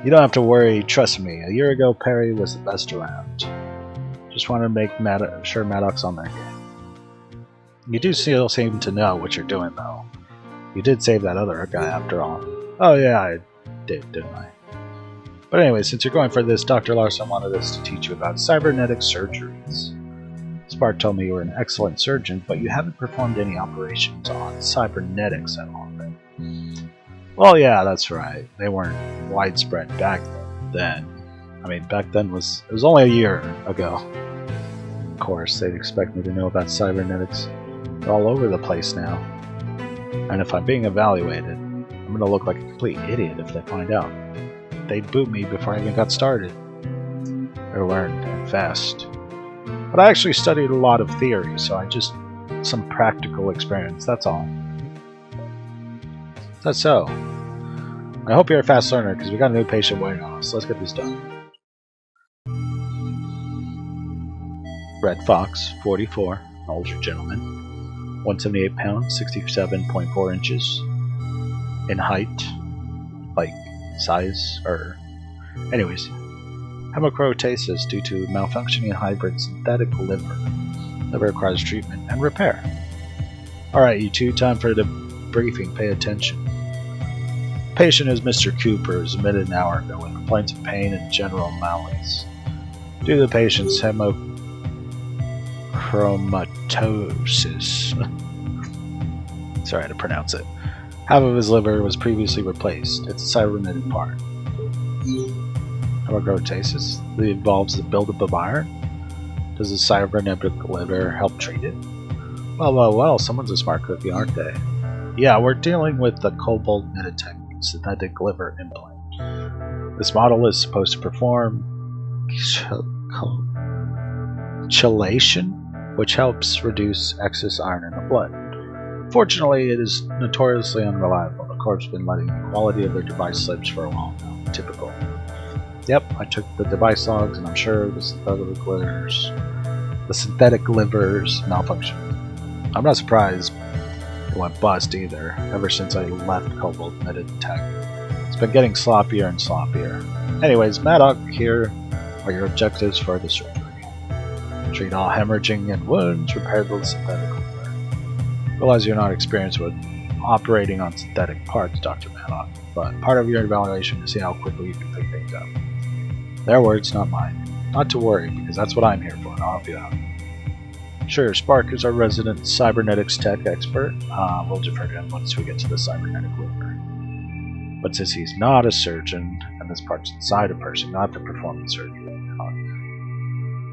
You don't have to worry, trust me. A year ago, Perry was the best around. Just want to make sure Maddock's on their game. You do still seem to know what you're doing, though. You did save that other guy after all. Oh yeah, I did, didn't I? But anyway, since you're going for this, Dr. Larson wanted us to teach you about cybernetic surgeries. Spark told me you were an excellent surgeon, but you haven't performed any operations on cybernetics at all, right? Well, yeah, that's right. They weren't widespread back then. I mean, back then it was only a year ago. Of course, they'd expect me to know about cybernetics. They're all over the place now. And if I'm being evaluated, I'm going to look like a complete idiot if they find out. They'd boot me before I even got started. I learned fast. But I actually studied a lot of theory, so I just some practical experience, that's all. That's so. I hope you're a fast learner, because we got a new patient waiting on us. Let's get this done. Red Fox, 44, an older gentleman, 178 pounds, 67.4 inches. In height, like size, or... Anyways, hemochromatosis due to malfunctioning hybrid synthetic liver. Liver requires treatment and repair. Alright, you two, time for the briefing. Pay attention. Patient is Mr. Cooper, was admitted an hour ago with complaints of pain and general malaise. Due to the patient's hemochromatosis. Sorry to pronounce it. Half of his liver was previously replaced. It's a cybernetic part. Hemochromatosis involves the buildup of iron. Does the cybernetic liver help treat it? Well, someone's a smart cookie, aren't they? Yeah, we're dealing with the Cobalt Meditech synthetic liver implant. This model is supposed to perform chelation, which helps reduce excess iron in the blood. Fortunately, it is notoriously unreliable. The Corp's been letting the quality of their device slips for a while now. Typical. Yep, I took the device logs, and I'm sure the synthetic livers malfunction. I'm not surprised it went bust either, ever since I left Cobalt Meditech. It's been getting sloppier and sloppier. Anyways, Maddock, here are your objectives for the surgery. Treat all hemorrhaging and wounds, repair the synthetic liver. Realize you're not experienced with operating on synthetic parts, Dr. Maddock, but part of your evaluation is to see how quickly you can pick things up. Their words, not mine. Not to worry, because that's what I'm here for, and I'll help you out. Sure, Spark is our resident cybernetics tech expert. We'll defer to him once we get to the cybernetic liver. But since he's not a surgeon, and this part's inside a person, not to perform the surgery.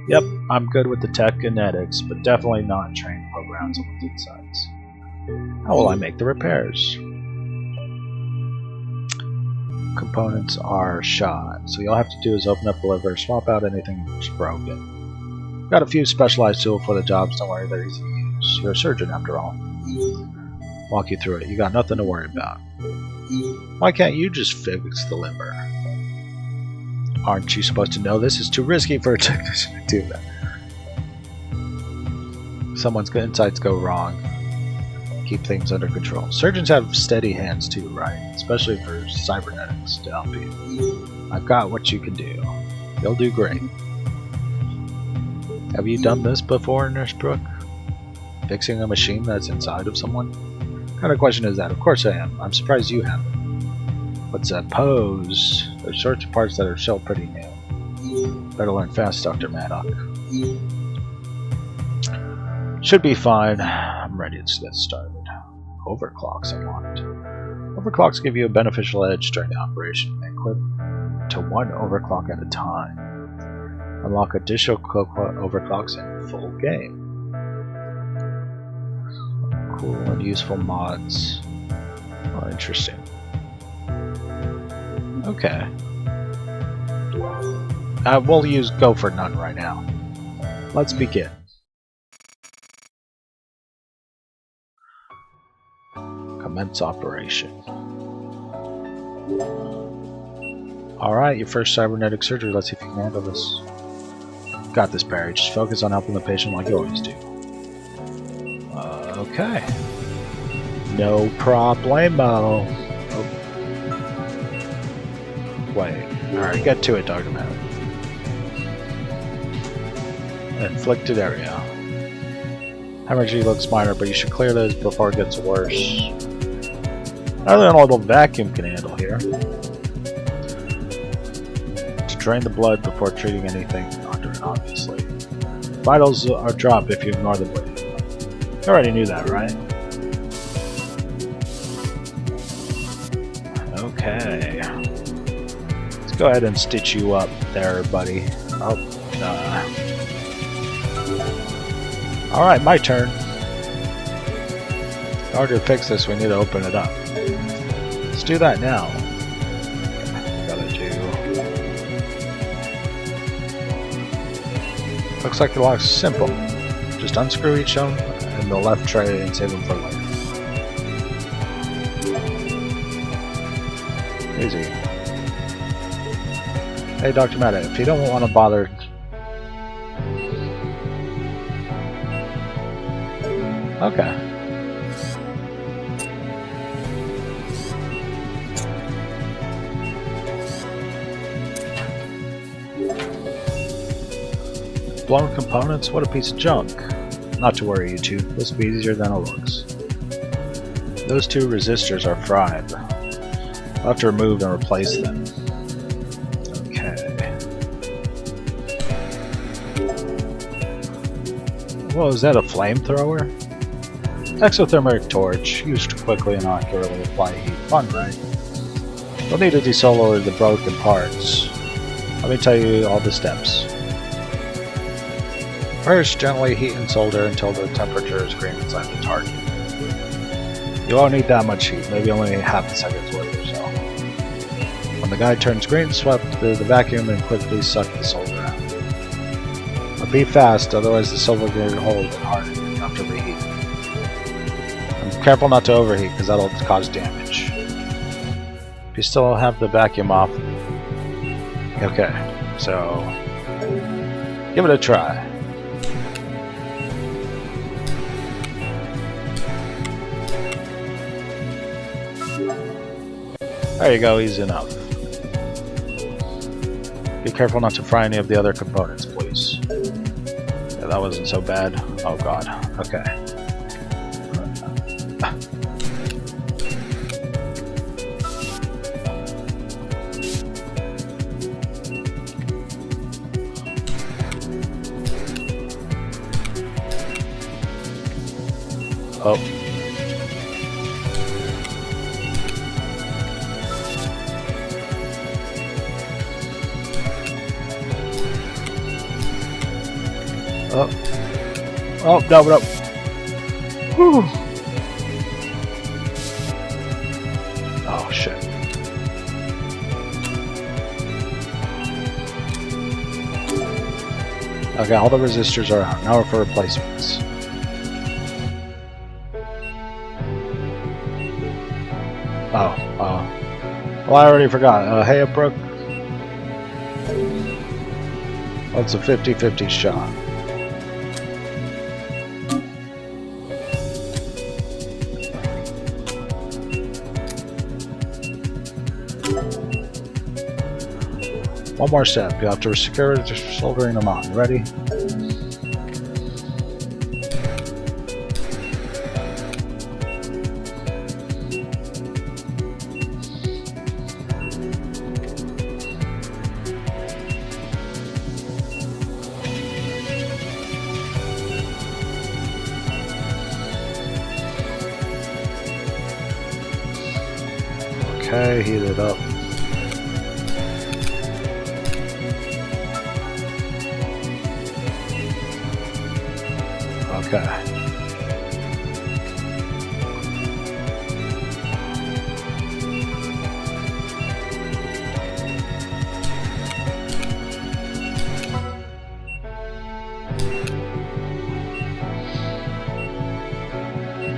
Yep, I'm good with the tech genetics, but definitely not trained programmer. around someone's insides. How will I make the repairs? Components are shot, so all you have to do is open up the liver, swap out anything that's broken. Got a few specialized tools for the jobs, don't worry, they're easy to use. You're a surgeon after all. Walk you through it, you got nothing to worry about. Why can't you just fix the liver? Aren't you supposed to know this is too risky for a technician to do that? Someone's insights go wrong. Keep things under control. Surgeons have steady hands too, right? Especially for cybernetics to help you. I've got what you can do. You'll do great. Have you done this before, Nurse Brooke? Fixing a machine that's inside of someone? What kind of question is that? Of course I am. I'm surprised you haven't. But suppose there's sorts of parts that are still pretty new. Better learn fast, Dr. Maddock. Should be fine. I'm ready to get started. Overclocks I want. Overclocks give you a beneficial edge during the operation. Equip to 1 overclock at a time. Unlock additional overclocks in full game. Cool and useful mods. Oh, interesting. Okay. We'll go for none right now. Let's begin. Commence operation. Alright, your first cybernetic surgery. Let's see if you can handle this. Got this, Barry. Just focus on helping the patient like you always do. Okay. No problemo. Oh. Wait. Alright, get to it, Dr. Maddock. Inflicted area. Hemorrhage looks minor, but you should clear this before it gets worse. Other than a little vacuum can handle here. To drain the blood before treating anything, doctor, obviously. Vitals are dropped if you ignore the bleeding. You already knew that, right? Okay. Let's go ahead and stitch you up there, buddy. Oh, Alright, my turn. In order to fix this, we need to open it up. Let's do that now. Gotta do. Looks like the lock's simple. Just unscrew each of them in the left tray and save them for later. Easy. Hey, Dr. Maddock, if you don't want to bother. Okay. Blown components? What a piece of junk. Not to worry, you two. This will be easier than it looks. Those 2 resistors are fried. I'll have to remove and replace them. Okay. Whoa, is that a flamethrower? Exothermic torch. Used to quickly and accurately apply heat. Fun, right? You'll need to desolder the broken parts. Let me tell you all the steps. First, gently heat and solder until the temperature is green inside the target. You won't need that much heat, maybe only half a second's worth or so. When the guy turns green, sweep the vacuum and quickly suck the solder out. But be fast, otherwise the solder will hold and harden after the heat. And careful not to overheat, because that'll cause damage. If you still have the vacuum off. Okay, so give it a try. There you go, easy enough. Be careful not to fry any of the other components, please. Yeah, that wasn't so bad. Oh god, okay. Oh. Oh. Oh, no, no. Whew. Oh shit. Okay, all the resistors are out. Now we're for replacements. Well, I already forgot. Hayabrook. That's a 50-50 shot. One more step. You have to secure it, just soldering them on. You ready? Okay, heat it up. Okay.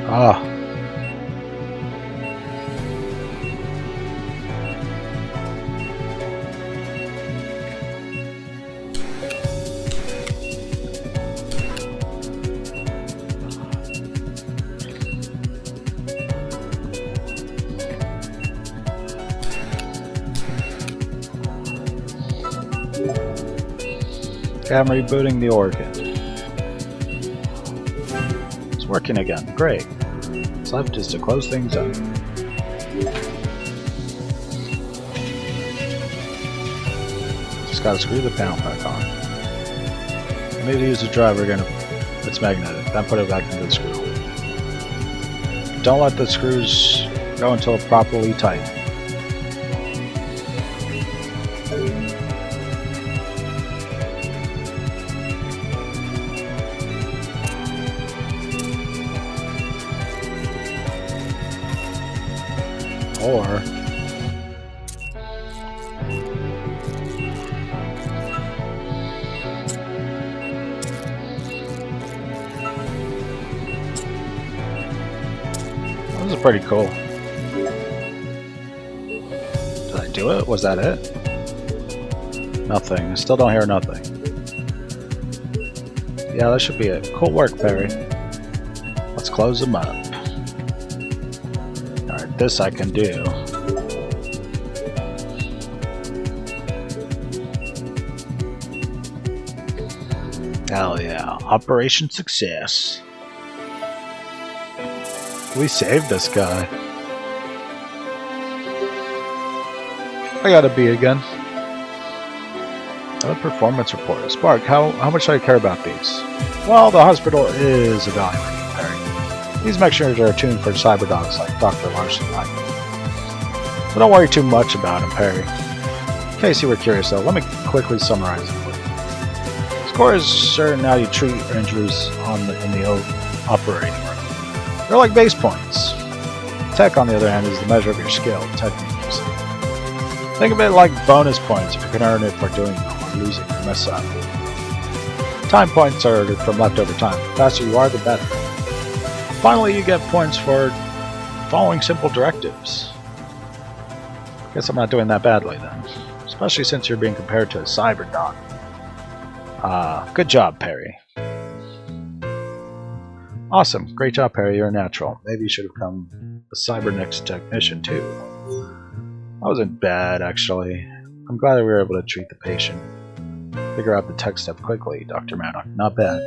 Ah. Okay, I'm rebooting the organ. It's working again. Great. What's left is to close things up. Just gotta screw the panel back on. I need to use the driver again if it's magnetic. Then put it back into the screw. Don't let the screws go until properly tight. Or this is pretty cool. Did I do it? Was that it? Nothing. I still don't hear nothing. Yeah, that should be it. Cool work, Perry. Let's close them up. Alright, this I can do. Hell yeah. Operation success. We saved this guy. I got a B again. Another performance report. Spark, how much do I care about these? Well, the hospital is evaluating Perry. These mixtures are tuned for cyber dogs like Dr. Larson like. But don't worry too much about him, Perry. In case you were curious though, let me quickly summarize it for you. Scores are how you treat injuries in the operating room. They're like base points. Tech, on the other hand, is the measure of your skill, technique, you see. Think of it like bonus points if you can earn it for doing well or losing or mess up. Time points are from leftover time. The faster you are, the better. Finally, you get points for following simple directives. Guess I'm not doing that badly then. Especially since you're being compared to a cyber dog. Good job, Perry. Awesome. Great job, Perry. You're a natural. Maybe you should have become a cybernetics technician, too. That wasn't bad, actually. I'm glad that we were able to treat the patient. Figure out the tech step quickly, Dr. Maddock. Not bad.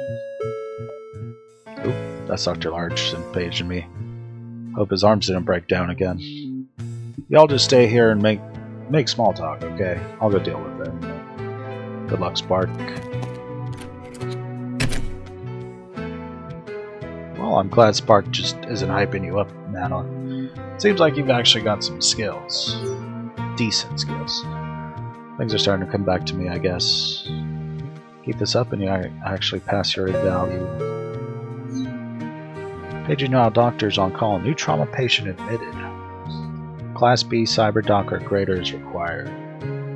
Oop, that's Dr. Larson paging me. Hope his arms didn't break down again. Y'all just stay here and make small talk, okay? I'll go deal with it. Good luck, Spark. Well, I'm glad Spark just isn't hyping you up, Maddock. Seems like you've actually got some skills. Decent skills. Things are starting to come back to me, I guess. Keep this up and you actually pass your value. Paging now, doctors on call. New trauma patient admitted. Class B cyber doc or greater is required.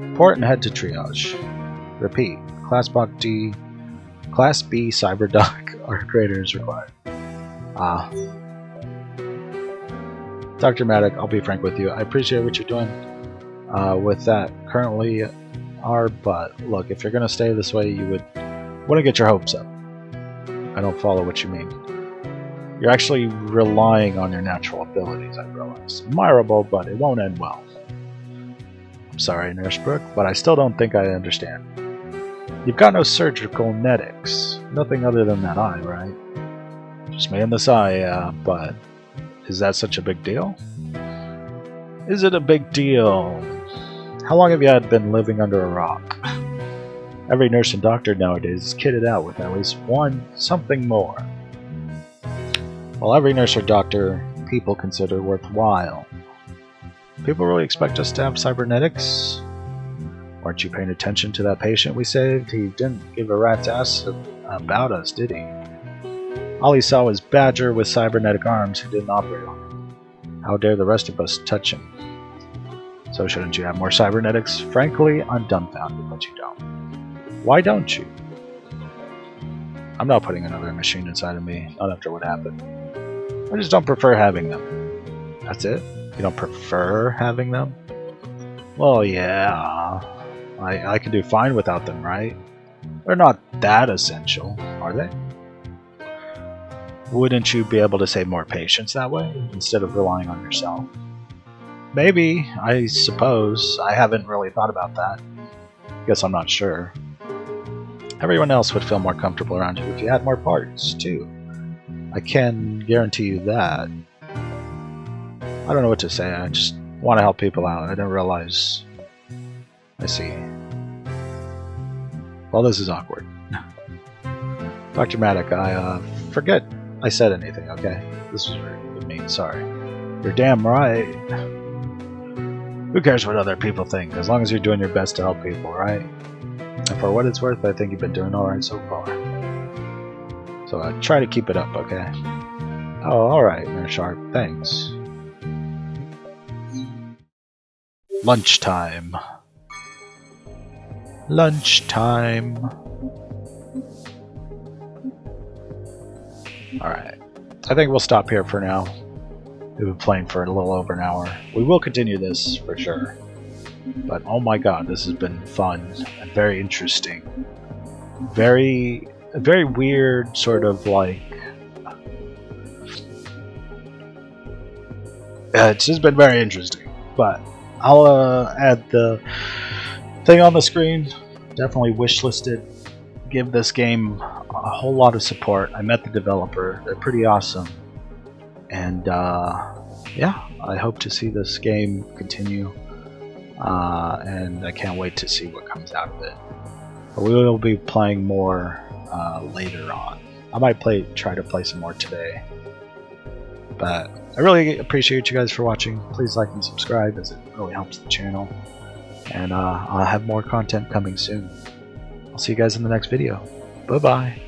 Report and head to triage. Repeat. Class B cyber doc or greater is required. Dr. Maddock, I'll be frank with you. I appreciate what you're doing with that currently but look, if you're going to stay this way, you wouldn't get your hopes up. I don't follow what you mean. You're actually relying on your natural abilities, I realize. Admirable, but it won't end well. I'm sorry, Nurse Brooke, but I still don't think I understand. You've got no surgical netics. Nothing other than that eye, right? Just me and this eye, but is that such a big deal? Is it a big deal? How long have you been living under a rock? Every nurse and doctor nowadays is kitted out with at least one something more. Well, every nurse or doctor people consider worthwhile. People really expect us to have cybernetics? Weren't you paying attention to that patient we saved? He didn't give a rat's ass about us, did he? All he saw was Badger with cybernetic arms who didn't operate on him. How dare the rest of us touch him? So shouldn't you have more cybernetics? Frankly, I'm dumbfounded that you don't. Why don't you? I'm not putting another machine inside of me, not after what happened. I just don't prefer having them. That's it? You don't prefer having them? Well, yeah. I can do fine without them, right? They're not that essential, are they? Wouldn't you be able to save more patients that way, instead of relying on yourself? Maybe, I suppose. I haven't really thought about that. Guess I'm not sure. Everyone else would feel more comfortable around you if you had more parts, too. I can guarantee you that. I don't know what to say, I just want to help people out. I didn't realize... I see. Well, this is awkward. Dr. Maddock, I forget I said anything, okay? This was rude of me, sorry. You're damn right. Who cares what other people think, as long as you're doing your best to help people, right? And for what it's worth, I think you've been doing alright so far. So try to keep it up, okay? Oh, alright, Nurse Sharp, thanks. Lunchtime. Lunchtime. Alright. I think we'll stop here for now. We've been playing for a little over an hour. We will continue this for sure. But oh my god, this has been fun and very interesting. Very weird sort of like... it's just been very interesting. But I'll add the thing on the screen. Definitely wishlisted. Give this game a whole lot of support. I met the developer. They're pretty awesome. And yeah, I hope to see this game continue. And I can't wait to see what comes out of it. But we will be playing more later on. I might try to play some more today. But I really appreciate you guys for watching. Please like and subscribe, as it really helps the channel. And I'll have more content coming soon. I'll see you guys in the next video. Bye bye.